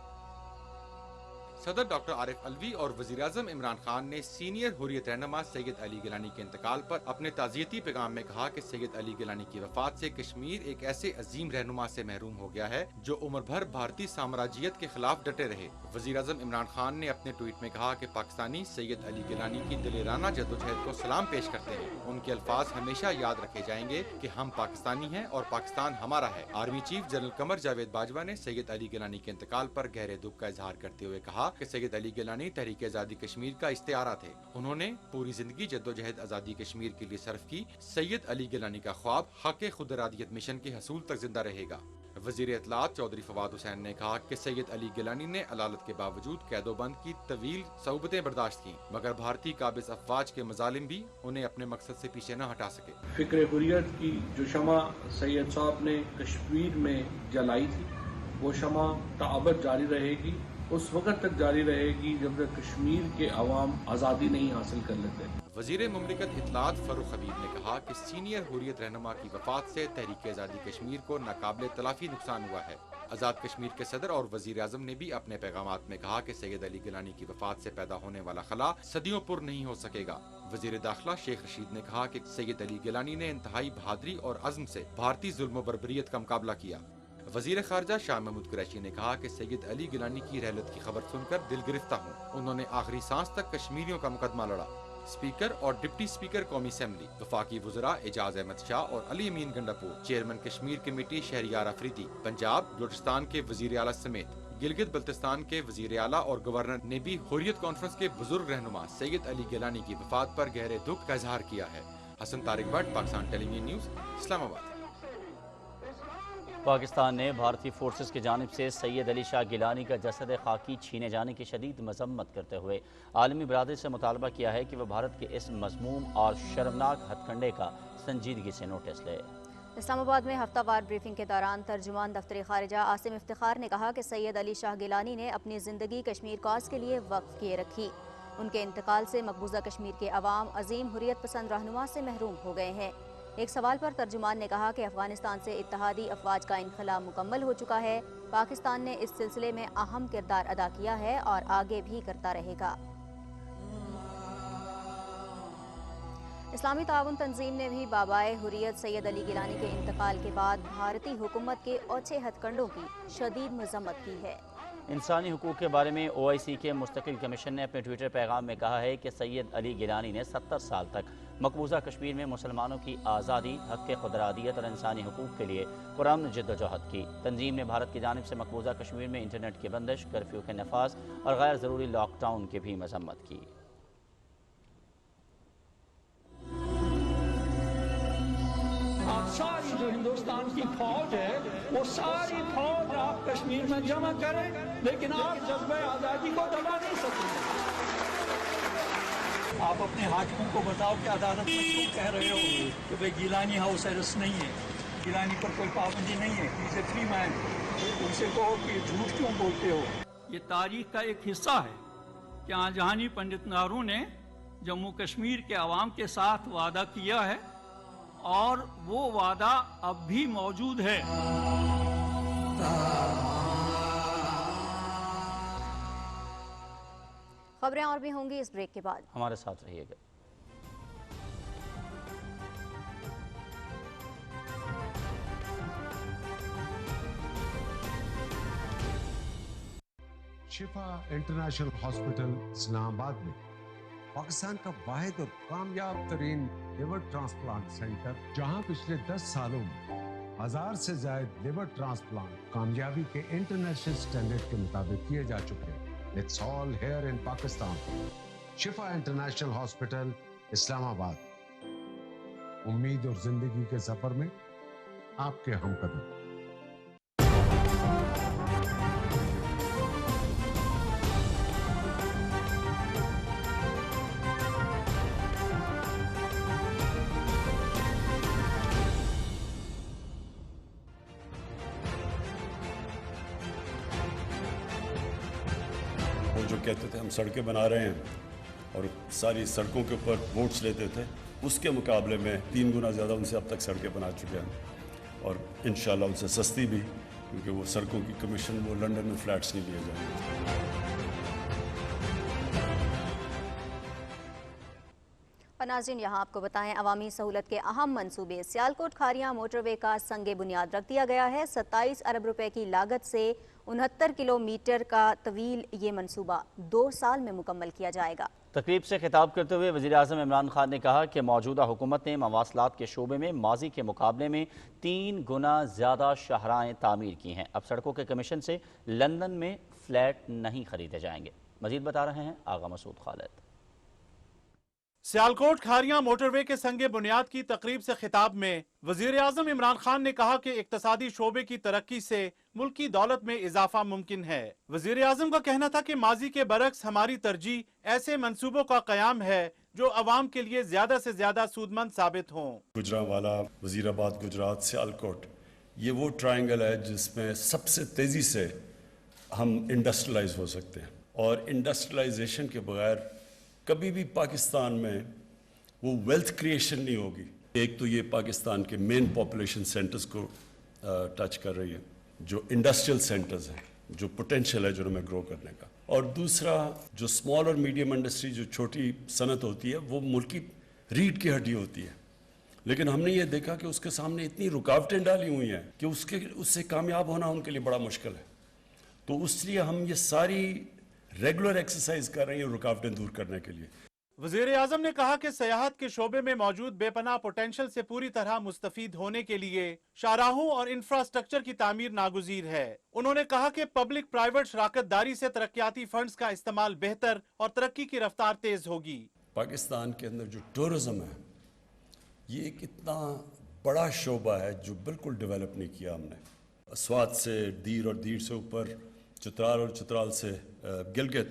صدر ڈاکٹر عارف الوی اور وزیراعظم عمران خان نے سینئر حریت رہنما سید علی گیلانی کے انتقال پر اپنے تعزیتی پیغام میں کہا کہ سید علی گیلانی کی وفات سے کشمیر ایک ایسے عظیم رہنما سے محروم ہو گیا ہے جو عمر بھر بھارتی سامراجیت کے خلاف ڈٹے رہے۔ وزیراعظم عمران خان نے اپنے ٹویٹ میں کہا کہ پاکستانی سید علی گیلانی کی دلیرانہ جدوجہد کو سلام پیش کرتے ہیں۔ ان کے الفاظ ہمیشہ یاد رکھے جائیں گے کہ ہم پاکستانی ہیں اور پاکستان ہمارا ہے۔ Army chief general Qamar Javed Bajwa نے سید علی گیلانی کے انتقال پر گہرے دکھ کا اظہار کرتے ہوئے کہا کہ سید علی گیلانی تحریک آزادی کشمیر کا استعارہ تھے۔ انہوں نے پوری زندگی جدوجہد آزادی کشمیر کے لیے صرف کی۔ سید علی گیلانی کا خواب حق خود ارادیت مشن کے حصول تک زندہ رہے گا۔ وزیر اطلاعات چودھری فواد حسین نے کہا کہ سید علی گیلانی نے علالت کے باوجود قید و بند کی طویل صعوبتیں برداشت کی، مگر بھارتی قابض افواج کے مظالم بھی انہیں اپنے مقصد سے پیچھے نہ ہٹا سکے۔ فکر حریت کی جو شمع سید صاحب نے کشمیر میں جلائی تھی، وہ شمع تابت جاری رہے گی، اس وقت تک جاری رہے گی جب تک کشمیر کے عوام آزادی نہیں حاصل کر لیتے۔ وزیر مملکت اطلاعات فاروق حبیب نے کہا کہ سینئر حریت رہنما کی وفات سے تحریک آزادی کشمیر کو ناقابل تلافی نقصان ہوا ہے۔ آزاد کشمیر کے صدر اور وزیر اعظم نے بھی اپنے پیغامات میں کہا کہ سید علی گیلانی کی وفات سے پیدا ہونے والا خلا صدیوں پر نہیں ہو سکے گا۔ وزیر داخلہ شیخ رشید نے کہا کہ سید علی گیلانی نے انتہائی بہادری اور عزم سے بھارتی ظلم و بربریت کا مقابلہ کیا۔ وزیر خارجہ شاہ محمود قریشی نے کہا کہ سید علی گیلانی کی رحلت کی خبر سن کر دل گرفتہ ہوں۔ انہوں نے آخری سانس تک کشمیریوں کا مقدمہ لڑا۔ اسپیکر اور ڈپٹی اسپیکر قومی اسمبلی، وفاقی وزراء اعجاز احمد شاہ اور علی امین گنڈاپور، چیئرمین کشمیر کمیٹی شہریار افریدی، پنجاب بلوچستان کے وزیر اعلیٰ سمیت گلگت بلتستان کے وزیر اعلیٰ اور گورنر نے بھی حریت کانفرنس کے بزرگ رہنما سید علی گیلانی کی وفات پر گہرے دکھ کا اظہار کیا ہے۔ Hassan Tariq Butt, Pakistan television news, Islamabad. Pakistan نے بھارتی فورسز کی جانب سے سید علی شاہ گیلانی کا جسد خاکی چھینے جانے کی شدید مذمت کرتے ہوئے عالمی برادری سے مطالبہ کیا ہے کہ وہ بھارت کے اس مذموم اور شرمناک ہتھ کنڈے کا سنجیدگی سے نوٹس لے۔ اسلام آباد میں ہفتہ وار بریفنگ کے دوران ترجمان دفتر خارجہ عاصم افتخار نے کہا کہ سید علی شاہ گیلانی نے اپنی زندگی کشمیر کاز کے لیے وقف کیے رکھی۔ ان کے انتقال سے مقبوضہ کشمیر کے عوام عظیم حریت پسند رہنما سے محروم ہو گئے ہیں۔ ایک سوال پر ترجمان نے کہا کہ افغانستان سے اتحادی افواج کا انخلا مکمل ہو چکا ہے۔ پاکستان نے اس سلسلے میں اہم کردار ادا کیا ہے اور آگے بھی کرتا رہے گا۔ اسلامی تعاون تنظیم نے بھی بابائے حریت سید علی گیلانی کے انتقال کے بعد بھارتی حکومت کے اوچھے ہتھ کنڈوں کی شدید مذمت کی ہے۔ انسانی حقوق کے بارے میں OIC کے مستقل کمیشن نے اپنے ٹویٹر پیغام میں کہا ہے کہ سید علی گیلانی نے 70 سال تک مقبوضہ کشمیر میں مسلمانوں کی آزادی، حق خود ارادیت اور انسانی حقوق کے لیے پرامن جدوجہد کی۔ تنظیم نے بھارت کی جانب سے مقبوضہ کشمیر میں انٹرنیٹ کی بندش، کرفیو کے نفاذ اور غیر ضروری لاک ڈاؤن کی بھی مذمت کی۔ آپ ساری جو ہندوستان کی فوج ہے وہ ساری فوج آپ کشمیر میں جمع کریں، لیکن آپ جذبہ آزادی کو دبا نہیں سکتے۔ آپ اپنے حاکموں کو بتاؤ کہ عدالت میں کیوں کہہ رہے ہو کہ بھئی گیلانی ہاؤس ارسٹ نہیں ہے، گیلانی پر کوئی پابندی نہیں ہے، ہی از اے فری مین۔ ان سے کہو کہ جھوٹ کیوں بولتے ہو۔ یہ تاریخ کا ایک حصہ ہے کہ آنجہانی پنڈت نہرو نے جموں کشمیر کے عوام کے ساتھ وعدہ کیا ہے اور وہ وعدہ اب بھی موجود ہے۔ خبریں اور بھی ہوں گی اس بریک کے بعد، ہمارے ساتھ رہیے گا۔ شفا انٹرنیشنل ہاسپٹل اسلام آباد میں پاکستان کا واحد اور کامیاب ترین لیور ٹرانسپلانٹ سینٹر، جہاں پچھلے 10 سالوں میں 1000 سے زائد لیور ٹرانسپلانٹ کامیابی کے انٹرنیشنل سٹینڈرڈ کے مطابق کیے جا چکے ہیں۔ It's all here in Pakistan. شفا انٹرنیشنل ہاسپٹل اسلام آباد، امید اور زندگی کے سفر میں آپ کے ہم قدم۔ جو کہتے تھے ہم سڑکیں بنا رہے ہیں اور ساری سڑکوں کے اوپر ووٹس لیتے تھے، اس کے مقابلے میں 3 گنا زیادہ ان سے اب تک سڑکیں بنا چکے ہیں، اور انشاءاللہ ان سے سستی بھی، کیونکہ وہ سڑکوں کی کمیشن وہ لنڈن میں فلیٹس نہیں لیے جائیں گے۔ ناظرین، یہاں آپ کو بتائیں عوامی سہولت کے اہم منصوبے سیالکوٹ کھاریاں موٹر وے کا سنگ بنیاد رکھ دیا گیا ہے۔ 27 ارب روپے کی لاگت سے 69 کلومیٹر کا طویل یہ منصوبہ 2 سال میں مکمل کیا جائے گا۔ تقریب سے خطاب کرتے ہوئے وزیراعظم عمران خان نے کہا کہ موجودہ حکومت نے مواصلات کے شعبے میں ماضی کے مقابلے میں 3 گنا زیادہ شاہراہیں تعمیر کی ہیں۔ اب سڑکوں کے کمیشن سے لندن میں فلیٹ نہیں خریدے جائیں گے۔ مزید بتا رہے ہیں آغا مسعود خالد۔ سیالکوٹ کھاریاں موٹر وے کے سنگ بنیاد کی تقریب سے خطاب میں وزیر اعظم عمران خان نے کہا کہ اقتصادی شعبے کی ترقی سے ملکی دولت میں اضافہ ممکن ہے۔ وزیر اعظم کا کہنا تھا کہ ماضی کے برعکس ہماری ترجیح ایسے منصوبوں کا قیام ہے جو عوام کے لیے زیادہ سے زیادہ سودمند ثابت ہوں۔ گجرانوالہ، وزیر آباد گجرات، سیالکوٹ، یہ وہ ٹرائنگل ہے جس میں سب سے تیزی سے ہم انڈسٹریلائز ہو سکتے ہیں، اور انڈسٹریلائزیشن کے بغیر کبھی بھی پاکستان میں وہ ویلتھ کریشن نہیں ہوگی۔ ایک تو یہ پاکستان کے مین پاپولیشن سینٹرز کو ٹچ کر رہی ہے، جو انڈسٹریل سینٹرز ہیں، جو پوٹینشیل ہے جنہوں میں گرو کرنے کا، اور دوسرا جو اسمال اور میڈیم انڈسٹری، جو چھوٹی صنعت ہوتی ہے، وہ ملک کی ریڑھ کی ہڈی ہوتی ہے، لیکن ہم نے یہ دیکھا کہ اس کے سامنے اتنی رکاوٹیں ڈالی ہوئی ہیں کہ اس سے کامیاب ہونا ان کے لیے بڑا مشکل ہے۔ تو اس لیے ہم یہ ساری ریگولر ایکسرسائز کر رہے ہیں رکاوٹیں دور کرنے کے لیے۔ وزیر اعظم نے کہا کہ سیاحت کے شعبے میں موجود بے پناہ پوٹینشل سے پوری طرح مستفید ہونے کے لیے شاہراہوں اور انفراسٹرکچر کی تعمیر ناگزیر ہے۔ انہوں نے کہا کہ پبلک پرائیویٹ شراکت داری سے ترقیاتی فنڈز کا استعمال بہتر اور ترقی کی رفتار تیز ہوگی۔ پاکستان کے اندر جو ٹورزم ہے، یہ ایک اتنا بڑا شعبہ ہے جو بالکل ڈیولپ نہیں کیا ہم نے۔ سوات سے دیر اور دیر سے اوپر، چترال اور چترال سے گلگت،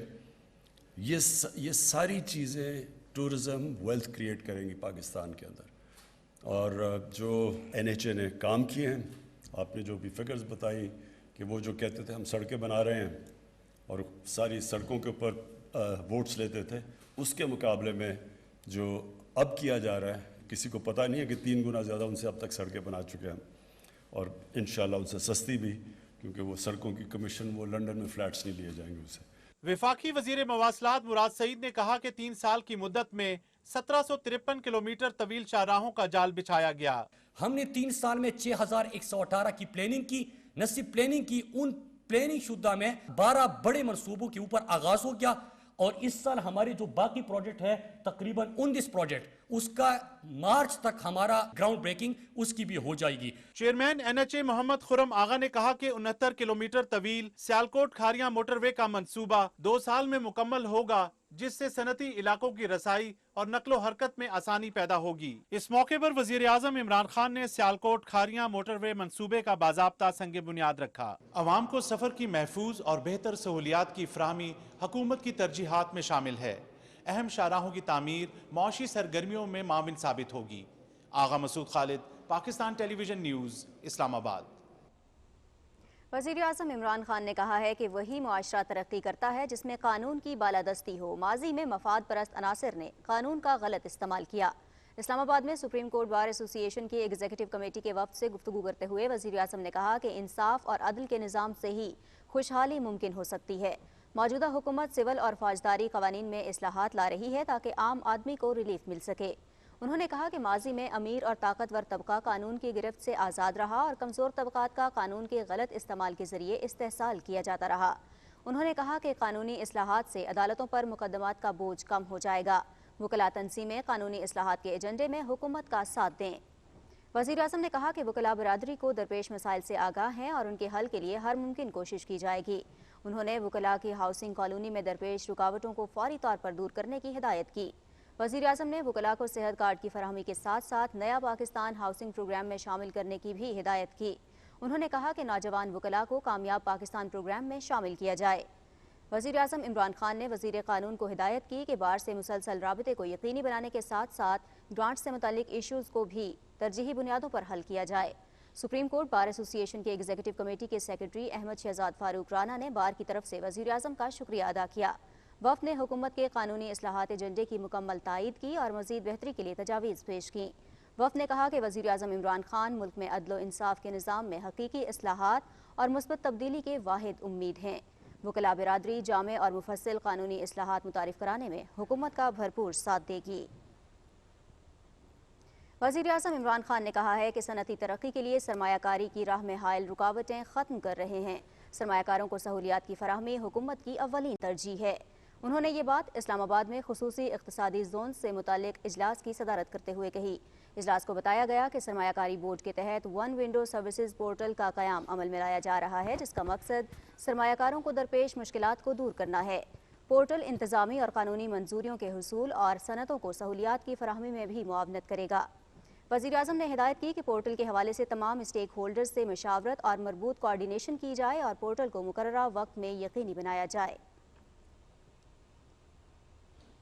یہ ساری چیزیں ٹورزم ویلتھ کریٹ کریں گی پاکستان کے اندر۔ اور جو NHA نے کام کیے ہیں، آپ نے جو بھی فگرز بتائیں کہ وہ جو کہتے تھے ہم سڑکیں بنا رہے ہیں اور ساری سڑکوں کے اوپر ووٹس لیتے تھے، اس کے مقابلے میں جو اب کیا جا رہا ہے किसी को पता नहीं है कि 3 गुना ज़्यादा उनसे अब तक सड़कें बना चुके हैं और इंशाल्लाह उनसे सस्ती भी, क्योंकि वो सड़कों की कमीशन वो लंदन में फ्लैट्स नहीं लिए जाएंगे उनसे। वफाकी वजीर मवासलात मुराद सईद ने कहा कि 3 साल की मुद्दत में 1753 किलोमीटर तवील शाहराहों का जाल बिछाया गया। हमने 3 साल में 6118 की प्लानिंग की, न सिर्फ प्लानिंग की, उन प्लानिंग शुदा में 12 बड़े मंसूबों के ऊपर आगाज हो गया और इस साल हमारे जो बाकी प्रोजेक्ट है तकरीबन 19 प्रोजेक्ट, उसका मार्च तक हमारा ग्राउंड ब्रेकिंग उसकी भी हो जाएगी। चेयरमैन NHA मोहम्मद खुरम आगा ने कहा कि 69 किलोमीटर तवील सियालकोट खारियां मोटरवे का मंसूबा 2 साल में मुकम्मल होगा, जिससे सनती इलाकों की रसाई और नकलो हरकत में आसानी पैदा होगी। इस मौके पर वजीर आजम इमरान खान ने सियालकोट खारियां मोटरवे मंसूबे का बाज़ाब्ता संग बुनियाद रखा। अवाम को सफर की महफूज और बेहतर सहूलियात की फराहमी हुकूमत की तरजीहात में शामिल है। अहम शाहराहों की तामीर मौशी सरगर्मियों में माविन साबित होगी। आगा मसूद खालिद, पाकिस्तान टेलीविजन न्यूज़, इस्लामाबाद। वज़ीर आज़म इमरान खान ने कहा है कि वही मुआशरा तरक्की करता है जिसमें कानून की बालादस्ती हो। माजी में मफाद परस्त अनासर ने कानून का गलत इस्तेमाल किया। इस्लामाबाद में सुप्रीम कोर्ट बार एसोसिएशन की एग्जीक्यूटिव कमेटी के वफ्द से गुफ्तगू करते हुए वज़ीर आज़म ने कहा कि इंसाफ और अदल के निज़ाम से ही खुशहाली मुमकिन हो सकती है। मौजूदा हुकूमत सिविल और फौजदारी कवानीन में इस्लाहात ला रही है ताकि आम आदमी को रिलीफ मिल सके। उन्होंने कहा कि माजी में अमीर और ताकतवर तबका कानून की गिरफ्त से आज़ाद रहा और कमज़ोर तबकात का कानून के गलत इस्तेमाल के ज़रिए इस्तेहसाल किया जाता रहा। उन्होंने कहा कि कानूनी इस्लाहात से अदालतों पर मुकदमात का बोझ कम हो जाएगा। वकला तंजीमें कानूनी इस्लाहात के एजेंडे में हुकूमत का साथ दें। वज़ीर आज़म ने कहा कि वकला बरादरी को दरपेश मसाइल से आगाह हैं और उनके हल के लिए हर मुमकिन कोशिश की जाएगी। उन्होंने वकला की हाउसिंग कॉलोनी में दरपेश रुकावटों को फौरी तौर पर दूर करने की हिदायत की। वज़ीर आज़म ने वकला को सेहत कार्ड की फराहमी के साथ साथ नया पाकिस्तान हाउसिंग प्रोग्राम में शामिल करने की भी हिदायत की। उन्होंने कहा कि नौजवान वकला को कामयाब पाकिस्तान प्रोग्राम में शामिल किया जाए। वज़ीर आज़म इमरान खान ने वज़ीर कानून को हिदायत की कि बार से मुसलसल राबते को यकीनी बनाने के साथ साथ ग्रांट से मुतालिक इशूज़ को भी तरजीही बुनियादों पर हल किया जाए। सुप्रीम कोर्ट बार एसोसिएशन की एग्जीक्यूटिव कमेटी के सेक्रेटरी अहमद शहजाद फारूक राना ने बार की तरफ से वज़ीर आज़म का शुक्रिया अदा किया। वफ़द ने हुकूमत के कानूनी इस्लाहात एजेंडे की मुकम्मल तायीद की और मज़ीद बेहतरी के लिए तजावीज़ पेश की। वफ़द ने कहा कि वज़ीर आज़म इमरान खान मुल्क में अदल व इंसाफ के निज़ाम में हकीकी इस्लाहात और मुस्बत तब्दीली के वाहिद उम्मीद हैं। वकला बिरादरी जामे और मुफस्सिल कानूनी इस्लाहात मुतारिफ कराने में हुकूमत का भरपूर साथ देगी। वज़ीर आज़म इमरान खान ने कहा है कि सनती तरक्की के लिए सरमायाकारी की राह में हायल रुकावटें ख़त्म कर रहे हैं। सरमायाकारों को सहूलियात की फराहमी हुकूमत की अव्वलीन तरजीह है। उन्होंने ये बात इस्लामाबाद में खुसूसी इक़्तिसादी जोन से मुतालिक इजलास की सदारत करते हुए कही। इजलास को बताया गया कि सरमायाकारी बोर्ड के तहत वन विंडो सर्विसेज पोर्टल का क़याम अमल में लाया जा रहा है, जिसका मकसद सरमायाकारों को दरपेश मुश्किलात को दूर करना है। पोर्टल इंतज़ामी और कानूनी मंजूरियों के हुसूल और सनतों को सहूलियात की फराहमी में भी मुआवनत करेगा। वज़ीर आज़म ने हिदायत की कि पोर्टल के हवाले से तमाम स्टेक होल्डर्स से मशावरत और मरबूत कोऑर्डिनेशन की जाए और पोर्टल को मुकर्ररा वक्त में यकीनी बनाया जाए।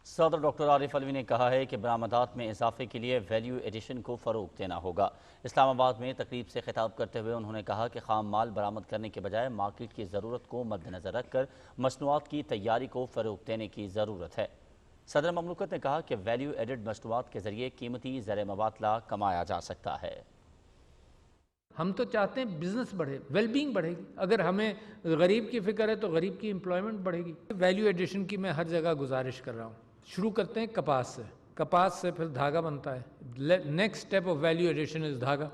सदर डॉक्टर आरिफ अलवी ने कहा है कि बरामदात में इजाफे के लिए वैल्यू एडिशन को फ़रोग देना होगा। इस्लामाबाद में तकरीब से खिताब करते हुए उन्होंने कहा कि खाम माल बरामद करने के बजाय मार्केट की ज़रूरत को मद्देनज़र रखकर मसनूआत की तैयारी को फ़रोग देने की ज़रूरत है। सदर ममलकत ने कहा कि वैल्यू एडिड मसनूआत के ज़रिए कीमती ज़र मबादला कमाया जा सकता है। हम तो चाहते हैं बिजनेस बढ़े, वेलबींग बढ़ेगी। अगर हमें गरीब की फिक्र है तो गरीब की एम्प्लॉयमेंट बढ़ेगी। वैल्यू एडिशन की मैं हर जगह गुजारिश कर रहा हूँ। शुरू करते हैं कपास से फिर धागा बनता है। Next step of value addition is धागा।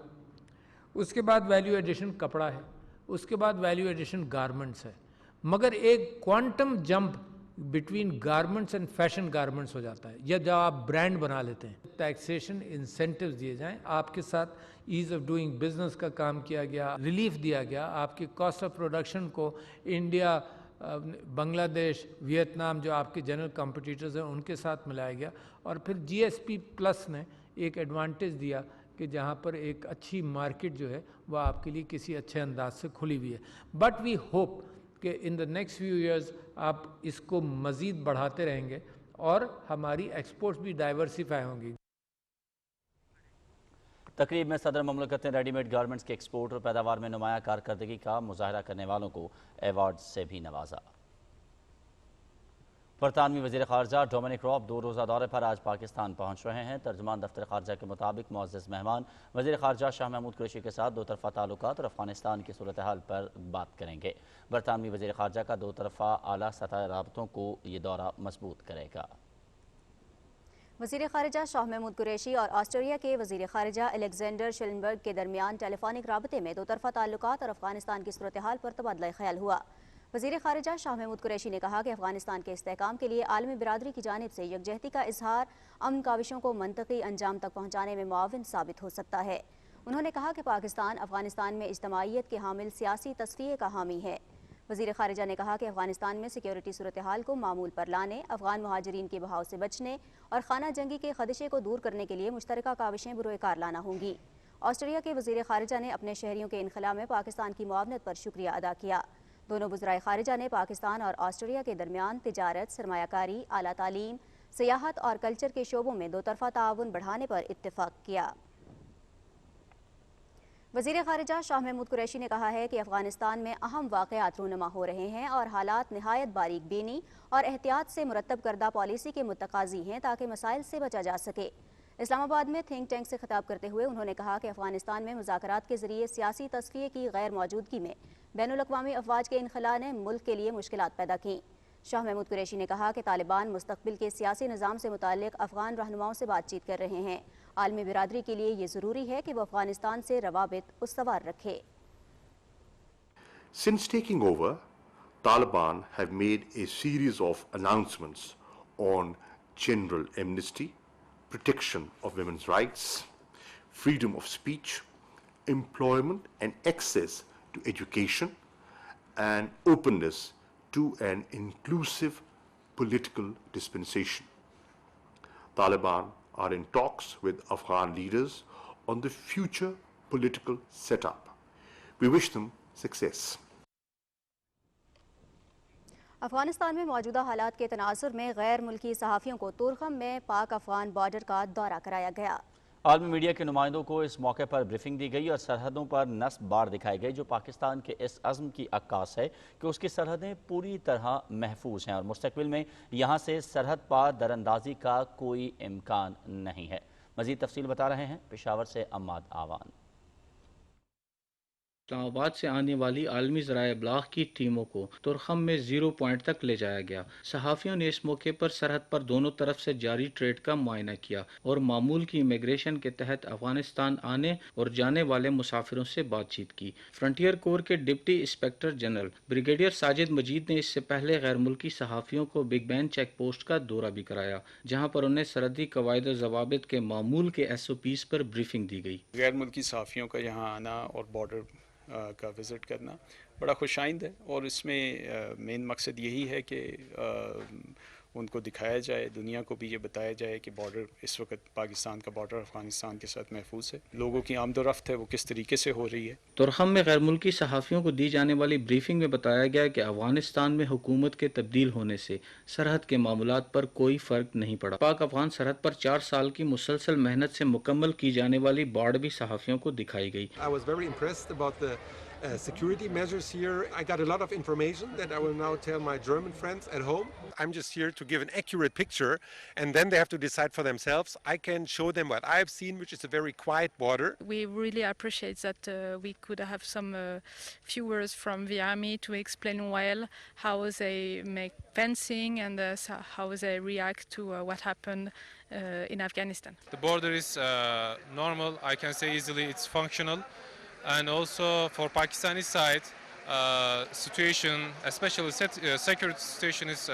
उसके बाद वैल्यू एडिशन कपड़ा है, उसके बाद वैल्यू एडिशन गारमेंट्स है। मगर एक quantum jump between garments and fashion garments हो जाता है या जब आप ब्रांड बना लेते हैं। टैक्सेशन इंसेंटिव्स दिए जाएं, आपके साथ ईज़ ऑफ डूइंग बिजनेस का काम किया गया, रिलीफ दिया गया, आपकी कॉस्ट ऑफ प्रोडक्शन को इंडिया, बांग्लादेश, वियतनाम जो आपके जनरल कॉम्पिटिटर्स हैं उनके साथ मिलाया गया। और फिर GSP प्लस ने एक एडवांटेज दिया कि जहाँ पर एक अच्छी मार्केट जो है वह आपके लिए किसी अच्छे अंदाज से खुली हुई है। बट वी होप कि in the next few years आप इसको मज़ीद बढ़ाते रहेंगे और हमारी एक्सपोर्ट्स भी डाइवर्सिफाई होंगी। तकरीब में सदर ममलकत ने रेडीमेड गारमेंट्स के एक्सपोर्ट और पैदावार में नुमाया कारकर्दगी का मुजाहरा करने वालों को एवार्ड से भी नवाजा। برطانوی وزیر خارجہ ڈومینک راب 2 روزہ دورے پر آج پاکستان پہنچ رہے ہیں۔ ترجمان دفتر خارجہ کے مطابق معزز مہمان وزیر خارجہ شاہ محمود قریشی کے ساتھ 2 طرفہ تعلقات اور افغانستان کی صورتحال پر بات کریں گے۔ برطانوی وزیر خارجہ کا 2 طرفہ اعلیٰ سطح رابطوں کو یہ دورہ مضبوط کرے گا۔ وزیر خارجہ شاہ محمود قریشی اور آسٹریلیا کے وزیر خارجہ الیگزینڈر شلنبرگ کے درمیان ٹیلی فونک رابطے میں 2 طرفہ تعلقات اور افغانستان کی صورتحال پر تبادلہ خیال ہوا۔ وزیر خارجہ شاہ محمود قریشی نے کہا کہ افغانستان کے استحکام کے لیے عالمی برادری کی جانب سے یکجہتی کا اظہار امن کاوشوں کو منطقی انجام تک پہنچانے میں معاون ثابت ہو سکتا ہے۔ انہوں نے کہا کہ پاکستان افغانستان میں اجتماعیت کے حامل سیاسی تصفیے کا حامی ہے۔ وزیر خارجہ نے کہا کہ افغانستان میں سیکیورٹی صورتحال کو معمول پر لانے، افغان مہاجرین کے بہاؤ سے بچنے اور خانہ جنگی کے خدشے کو دور کرنے کے لیے مشترکہ کاوشیں بروئے کار لانا ہوں گی۔ آسٹریلیا کے وزیر خارجہ نے اپنے شہریوں کے انخلاء میں پاکستان کی معاونت پر شکریہ ادا کیا۔ دونوں وزرائے خارجہ نے پاکستان اور آسٹریلیا کے درمیان تجارت، سرمایہ کاری، اعلیٰ تعلیم، سیاحت اور کلچر کے شعبوں میں 2 طرفہ تعاون بڑھانے پر اتفاق کیا۔ وزیر خارجہ شاہ محمود قریشی نے کہا ہے کہ افغانستان میں اہم واقعات رونما ہو رہے ہیں اور حالات نہایت باریک بینی اور احتیاط سے مرتب کردہ پالیسی کے متقاضی ہیں تاکہ مسائل سے بچا جا سکے۔ اسلام آباد میں تھنک ٹینک سے خطاب کرتے ہوئے انہوں نے کہا کہ افغانستان میں مذاکرات کے ذریعے سیاسی تصفیے کی غیر موجودگی میں بین الاقوامی افواج کے انخلاء نے ملک کے لیے مشکلات پیدا کیں۔ شاہ محمود قریشی نے کہا کہ طالبان مستقبل کے سیاسی نظام سے متعلق افغان رہنماؤں سے بات چیت کر رہے ہیں۔ عالمی برادری کے لیے یہ ضروری ہے کہ وہ افغانستان سے روابط استوار رکھے۔ Since taking over, Taliban have made a series of announcements on general amnesty, protection of women's rights, freedom of speech, employment and access to education, and openness to an inclusive political dispensation. Taliban are in talks with Afghan leaders on the future political setup. We wish them success. Afghanistan میں موجودہ حالات کے تناظر میں غیر ملکی صحافیوں کو طورخم میں پاک افغان بارڈر کا دورہ کرایا گیا۔ عالمی میڈیا کے نمائندوں کو اس موقع پر بریفنگ دی گئی اور سرحدوں پر نصب بار دکھائے گئے جو پاکستان کے اس عزم کی عکاس ہے کہ اس کی سرحدیں پوری طرح محفوظ ہیں اور مستقبل میں یہاں سے سرحد پار دراندازی کا کوئی امکان نہیں ہے۔ مزید تفصیل بتا رہے ہیں پشاور سے اماد آوان۔ اسلام آباد سے آنے والی عالمی ذرائع ابلاغ کی ٹیموں کو طورخم میں 0 پوائنٹ تک لے جایا گیا۔ صحافیوں نے اس موقع پر سرحد پر دونوں طرف سے جاری ٹریڈ کا معائنہ کیا اور معمول کی امیگریشن کے تحت افغانستان آنے اور جانے والے مسافروں سے بات چیت کی۔ فرنٹیئر کور کے deputy inspector general brigadier Sajid Majeed نے اس سے پہلے غیر ملکی صحافیوں کو بگ بین چیک پوسٹ کا دورہ بھی کرایا، جہاں پر انہیں سرحدی قواعد و ضوابط کے معمول کے SOPs پر بریفنگ دی گئی۔ غیر ملکی صحافیوں کا یہاں آنا اور بارڈر کا وزٹ کرنا بڑا خوش آئند ہے، اور اس میں مین مقصد یہی ہے کہ ان کو دکھایا جائے، دنیا کو بھی یہ بتایا جائے کہ بارڈر اس وقت پاکستان کا بارڈر افغانستان کے ساتھ محفوظ ہے، لوگوں کی آمد و رفت ہے وہ کس طریقے سے ہو رہی ہے۔ طورخم میں غیر ملکی صحافیوں کو دی جانے والی بریفنگ میں بتایا گیا کہ افغانستان میں حکومت کے تبدیل ہونے سے سرحد کے معاملات پر کوئی فرق نہیں پڑا۔ پاک افغان سرحد پر 4 سال کی مسلسل محنت سے مکمل کی جانے والی باڑ بھی صحافیوں کو دکھائی گئی۔ I was very impressed about the security measures here. I got a lot of information that I will now tell my German friends at home. I'm just here to give an accurate picture and then they have to decide for themselves. I can show them what I've seen, which is a very quiet border. We really appreciate that we could have some viewers from the army to explain well how they make fencing and how they react to what happened in Afghanistan. The border is normal, I can say easily it's functional. And also for Pakistani side, situation, especially security situation is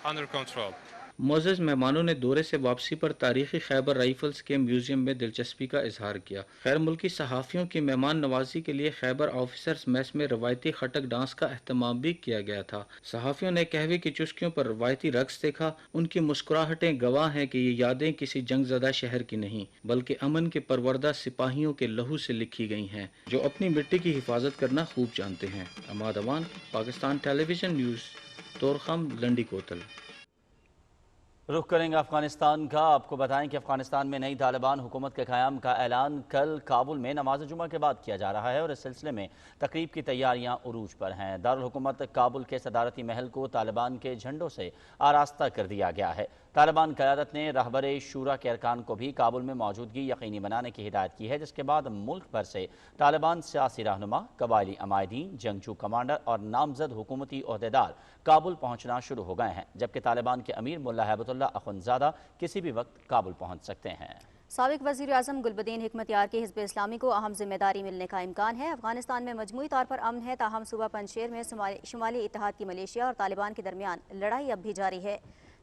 under control. معزز مہمانوں نے دورے سے واپسی پر تاریخی خیبر rifles کے museum میں دلچسپی کا اظہار کیا۔ غیر ملکی صحافیوں کی مہمان نوازی کے لیے خیبر آفیسرز میس میں روایتی خٹک ڈانس کا اہتمام بھی کیا گیا تھا۔ صحافیوں نے قہوے کی چسکیوں پر روایتی رقص دیکھا۔ ان کی مسکراہٹیں گواہ ہیں کہ یہ یادیں کسی جنگ زدہ شہر کی نہیں بلکہ امن کے پروردہ سپاہیوں کے لہو سے لکھی گئی ہیں جو اپنی مٹی کی حفاظت کرنا خوب جانتے ہیں۔ اماد Awan, Pakistan television news, Torkham, لنڈی کوتل۔ रुख करेंगे अफगानिस्तान का। आपको बताएं कि अफगानिस्तान में नई तालिबान हुकूमत के क़याम का ऐलान कल काबुल में नमाज जुमा के बाद किया जा रहा है और इस सिलसिले में तकरीब की तैयारियां उरूज पर हैं। दारुल हुकूमत काबुल के सदारती महल को तालिबान के झंडों से आरास्ता कर दिया गया है। तालिबान क़यादत ने रहबरे शूरा के अरकान को भी काबुल में मौजूदगी यकीनी बनाने की हिदायत की है, जिसके बाद मुल्क भर से तालिबान सियासी रहनुमा, कबायली अमायदीन, जंगजू कमांडर और नामजद हुकूमती ओहदेदार काबुल पहुँचना शुरू हो गए हैं, जबकि तालिबान के अमीर मुल्ला हैबतुल्लाह अखुंज़ादा किसी भी वक्त काबुल पहुँच सकते हैं। साबिक वज़ीर आज़म गुलबदीन हिकमतयार के हिज़्ब इस्लामी को अहम जिम्मेदारी मिलने का इम्कान है। अफगानिस्तान में मजमूई तौर पर अमन है, ताहम सूबा पंजशेर में शुमाली इत्तेहाद की मलेशिया और तालिबान के दरमियान लड़ाई अब भी जारी है।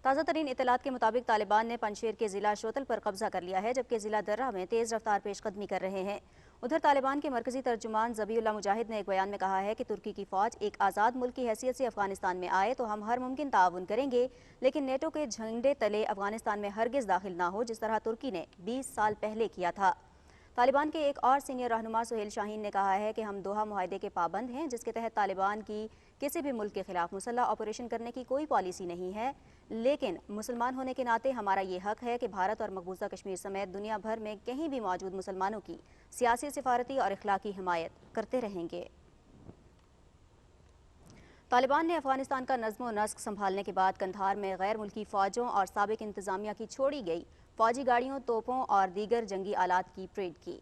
ताज़ा तरीन इत्तलात के मुताबिक तालिबान ने पंजशेर के ज़िला शोतल पर कब्जा कर लिया है, जबकि ज़िला दर्रा में तेज़ रफ्तार पेशकदमी कर रहे हैं। उधर तालिबान के मरकजी तर्जुमान ज़बीउल्लाह मुजाहिद ने एक बयान में कहा है कि तुर्की की फ़ौज एक आज़ाद मुल्क की हैसियत से अफगानिस्तान में आए तो हम हर मुमकिन ताउन करेंगे, लेकिन नेटो के झंडे तले अफगानिस्तान में हरगिज़ दाखिल ना हो, जिस तरह तुर्की ने 20 साल पहले किया था। तालिबान के एक और सीनियर रहनुमा सुहेल शाहीन ने कहा है कि हम दोहा मुआहदे के पाबंद हैं, जिसके तहत तालिबान की किसी भी मुल्क के खिलाफ मुसल्लह ऑपरेशन करने की कोई पॉलिसी नहीं है, लेकिन मुसलमान होने के नाते हमारा ये हक है कि भारत और मकबूजा कश्मीर समेत दुनिया भर में कहीं भी मौजूद मुसलमानों की सियासी, सिफारती और इखलाकी हिमायत करते रहेंगे। तालिबान ने अफगानिस्तान का नज़्म व नस्क संभालने के बाद कंधार में गैर मुल्की फ़ौजों और साबिक इंतज़ामिया की छोड़ी गई फ़ौजी गाड़ियों, तोपों और दीगर जंगी आलात की परेड की।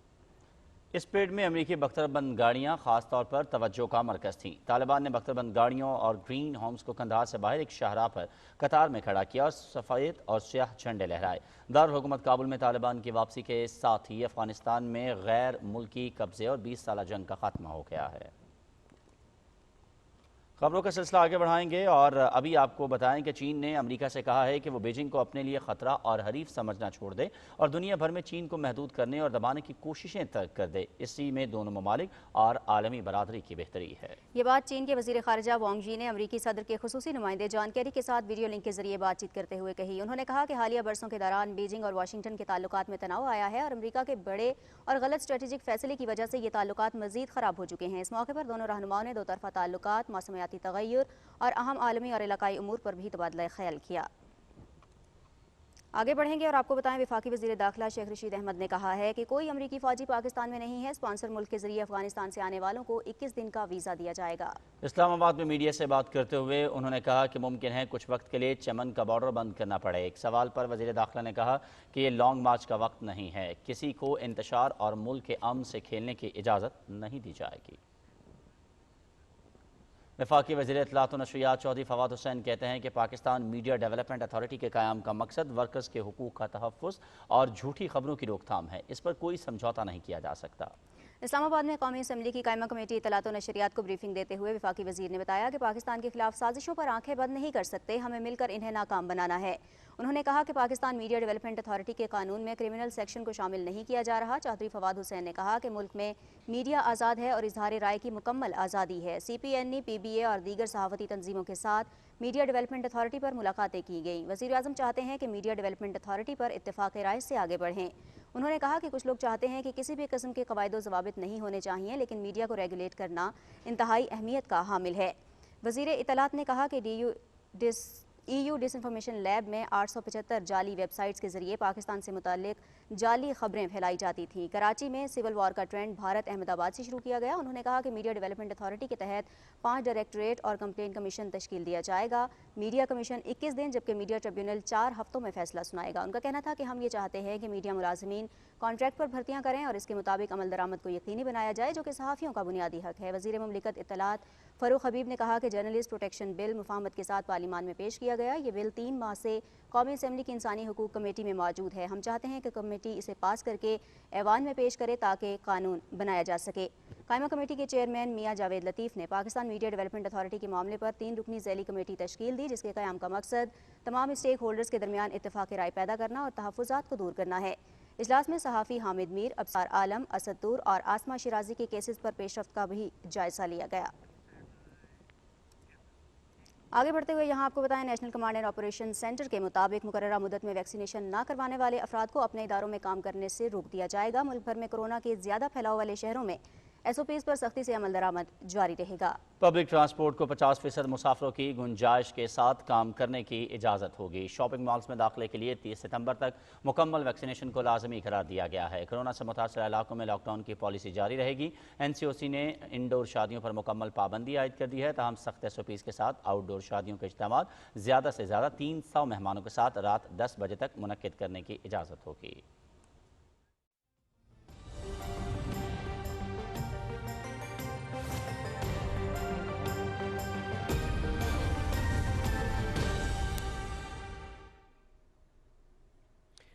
इस परेड में अमरीकी बख्तरबंद गाड़ियां खास तौर पर तवज्जो का मरकज़ थीं। तालिबान ने बख्तरबंद गाड़ियों और ग्रीन होम्स को कंधार से बाहर एक शाहराह पर कतार में खड़ा किया और सफ़ेद और स्याह झंडे लहराए। दारुल हुकूमत काबुल में तालिबान की वापसी के साथ ही अफगानिस्तान में गैर मुल्की कब्जे और 20 साला जंग का खात्मा हो गया है। खबरों का सिलसिला आगे बढ़ाएंगे और अभी आपको बताएं कि चीन ने अमेरिका से कहा है कि वो बीजिंग को अपने लिए खतरा और हरीफ समझना छोड़ दे और दुनिया भर में चीन को महदूद करने और दबाने की कोशिशें तर्क कर दे। इसी में दोनों ममालिक और आलमी बरादरी की बेहतरी है। ये बात चीन के वज़ीर ख़ारिजा वांग यी ने अमरीकी सदर के खुसूसी नुमाइंदे जॉन केरी के साथ वीडियो लिंक के जरिए बातचीत करते हुए कही। उन्होंने कहा कि हालिया बरसों के दौरान बीजिंग और वाशिंगटन के ताल्लुकात में तनाव आया है और अमरीका के बड़े और गलत स्ट्रेटेजिक फैसले की वजह से ये ताल्लुकात मज़ीद ख़राब हो चुके हैं। इस मौके पर दोनों रहनुमाओं ने दो तरफ़ा ताल्लुकात, मौसमियाती तग़य्युर और अहम आलमी और इलाकाई उमूर पर भी तबादला ख्याल किया। आगे बढ़ेंगे और आपको बताएं, वफाकी वज़ीर दाखिला शेख रशीद अहमद ने कहा है कि कोई अमरीकी फ़ौजी पाकिस्तान में नहीं है। स्पॉन्सर मुल्क के जरिए अफगानिस्तान से आने वालों को 21 दिन का वीज़ा दिया जाएगा। इस्लामाबाद में मीडिया से बात करते हुए उन्होंने कहा कि मुमकिन है कुछ वक्त के लिए चमन का बॉर्डर बंद करना पड़े। एक सवाल पर वज़ीर दाखिला ने कहा कि ये लॉन्ग मार्च का वक्त नहीं है, किसी को इंतशार और मुल्क के अमन से खेलने की इजाज़त नहीं दी जाएगी। वफाकी वज़ीर इत्तलात व नशरियात चौधरी फवाद हुसैन कहते हैं कि पाकिस्तान मीडिया डेवलपमेंट अथॉरिटी के क़याम का मकसद वर्कर्स के हुकूक़ का तहफ़्फ़ुज़ और झूठी खबरों की रोकथाम है। इस पर कोई समझौता नहीं किया जा सकता। इस्लामाबाद में कौमी असम्बली की कायमा कमेटी इत्तलात व नशरियात को ब्रीफिंग देते हुए वफाकी वज़ीर ने बताया कि पाकिस्तान के खिलाफ साजिशों पर आंखें बंद नहीं कर सकते, हमें मिलकर इन्हें नाकाम बनाना है। उन्होंने कहा कि पाकिस्तान मीडिया डेवलपमेंट अथॉरिटी के कानून में क्रिमिनल सेक्शन को शामिल नहीं किया जा रहा। चौधरी फवाद हुसैन ने कहा कि मुल्क में मीडिया आज़ाद है और इजहार राय की मुकम्मल आज़ादी है। CPNE, PBA और दीगर सहाफ़ती तंजीमों के साथ मीडिया डेवलपमेंट अथॉरिटी पर मुलाकातें की गई। वज़ीर आज़म चाहते हैं कि मीडिया डेवलपमेंट अथॉरिटी पर इत्तेफाक़ राय से आगे बढ़ें। उन्होंने कहा कि कुछ लोग चाहते हैं कि किसी भी किस्म के क़वायद ज़वाबित नहीं होने चाहिए, लेकिन मीडिया को रेगुलेट करना इंतहाई अहमियत का हामिल है। वज़ीर इत्तलात ने कहा कि EU डिसइंफॉर्मेशन लैब में 875 जाली वेबसाइट्स के जरिए पाकिस्तान से मुताल्लिक जाली खबरें फैलाई जाती थीं। कराची में सिविल वॉर का ट्रेंड भारत अहमदाबाद से शुरू किया गया। उन्होंने कहा कि मीडिया डेवलपमेंट अथॉरिटी के तहत 5 डायरेक्टरेट और कंप्लेंट कमीशन तश्कील दिया जाएगा। मीडिया कमीशन 21 दिन जबकि मीडिया ट्रिब्यूनल 4 हफ्तों में फैसला सुनाएगा। उनका कहना था कि हम ये चाहते हैं कि मीडिया मुलाजमीन कॉन्ट्रैक्ट पर भर्तियाँ करें और इसके मुताबिक अमल दरामद को यकीनी बनाया जाए, जो कि सहाफ़ियों का बुनियादी हक है। वज़ीर मुमलिकत इत्तलात फ़ारूक हबीब ने कहा कि जर्नलिस्ट प्रोटेक्शन बिल मुफाहमत के साथ पार्लियामान में पेश किया गया। ये बिल 3 माह से कौमी असम्बली की इंसानी हुकूक कमेटी में मौजूद है। हम चाहते हैं कि कमेटी इसे पास करके ऐवान में पेश करे ताकि कानून बनाया जा सके। कायमा कमेटी के चेयरमैन मियां जावेद लतीफ़ ने पाकिस्तान मीडिया डेवलपमेंट अथॉरिटी के मामले पर 3 रुकनी ज़ैली कमेटी तश्कील दी, जिसके क़याम का मकसद तमाम स्टेक होल्डर्स के दरमियान इत्तेफाक़ राय पैदा करना और तहफ़्फ़ुज़ात को दूर करना है। इजलास में सहाफ़ी हामिद मीर, अब्सार आलम, असद तूर और आसमा शिराजी के केसेस पर पेशरफ्त का भी जायज़ा लिया गया। आगे बढ़ते हुए यहाँ आपको बताएं, national command and operation centre के मुताबिक मुकर्ररा मुद्दत में वैक्सीनेशन न करवाने वाले अफराद को अपने इदारों में काम करने से रोक दिया जाएगा। मुल्क भर में कोरोना के ज़्यादा फैलाव वाले शहरों में SOPs पर सख्ती से अमल दरामद जारी रहेगा। पब्लिक ट्रांसपोर्ट को 50% मुसाफिरों की गुंजाइश के साथ काम करने की इजाज़त होगी। शॉपिंग मॉल्स में दाखिले के लिए 30 सितंबर तक मुकम्मल वैक्सीनेशन को लाजमी करार दिया गया है। कोरोना से मुतासर इलाकों में लॉकडाउन की पॉलिसी जारी रहेगी। NCOC ने इंडोर शादियों पर मुकम्मल पाबंदी आयद कर दी है, ताहम सख्त SOPs के साथ आउटडोर शादियों के इज्तिमात ज़्यादा से ज़्यादा 300 मेहमानों के साथ रात 10 बजे तक मुनक्किद करने की इजाज़त होगी।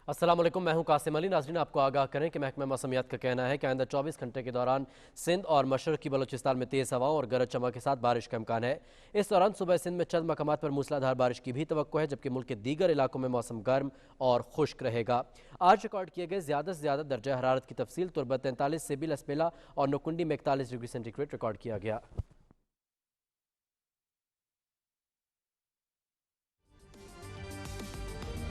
अस्सलाम वालेकुम, मैं हूं कासिम अली। नाज़रीन, आपको आगाह करें कि महकमा मौसमियात का कहना है कि आइंदा 24 घंटे के दौरान सिंध और मशरक़ी बलोचिस्तान में तेज़ हवाओं और गरज चमक के साथ बारिश का इम्कान है। इस दौरान सुबह सिंध में चंद मकामात पर मूसलाधार बारिश की भी तवक्को है, जबकि मुल्क के दीगर इलाकों में मौसम गर्म और खुश्क रहेगा। आज रिकॉर्ड किए गए ज़्यादा से ज़्यादा दर्जा हरारत की तफसील तुर्बत 43 सिबिल, अस्पेला और नकुंडी में 41 डिग्री सेंटीग्रेड रिकॉर्ड किया गया।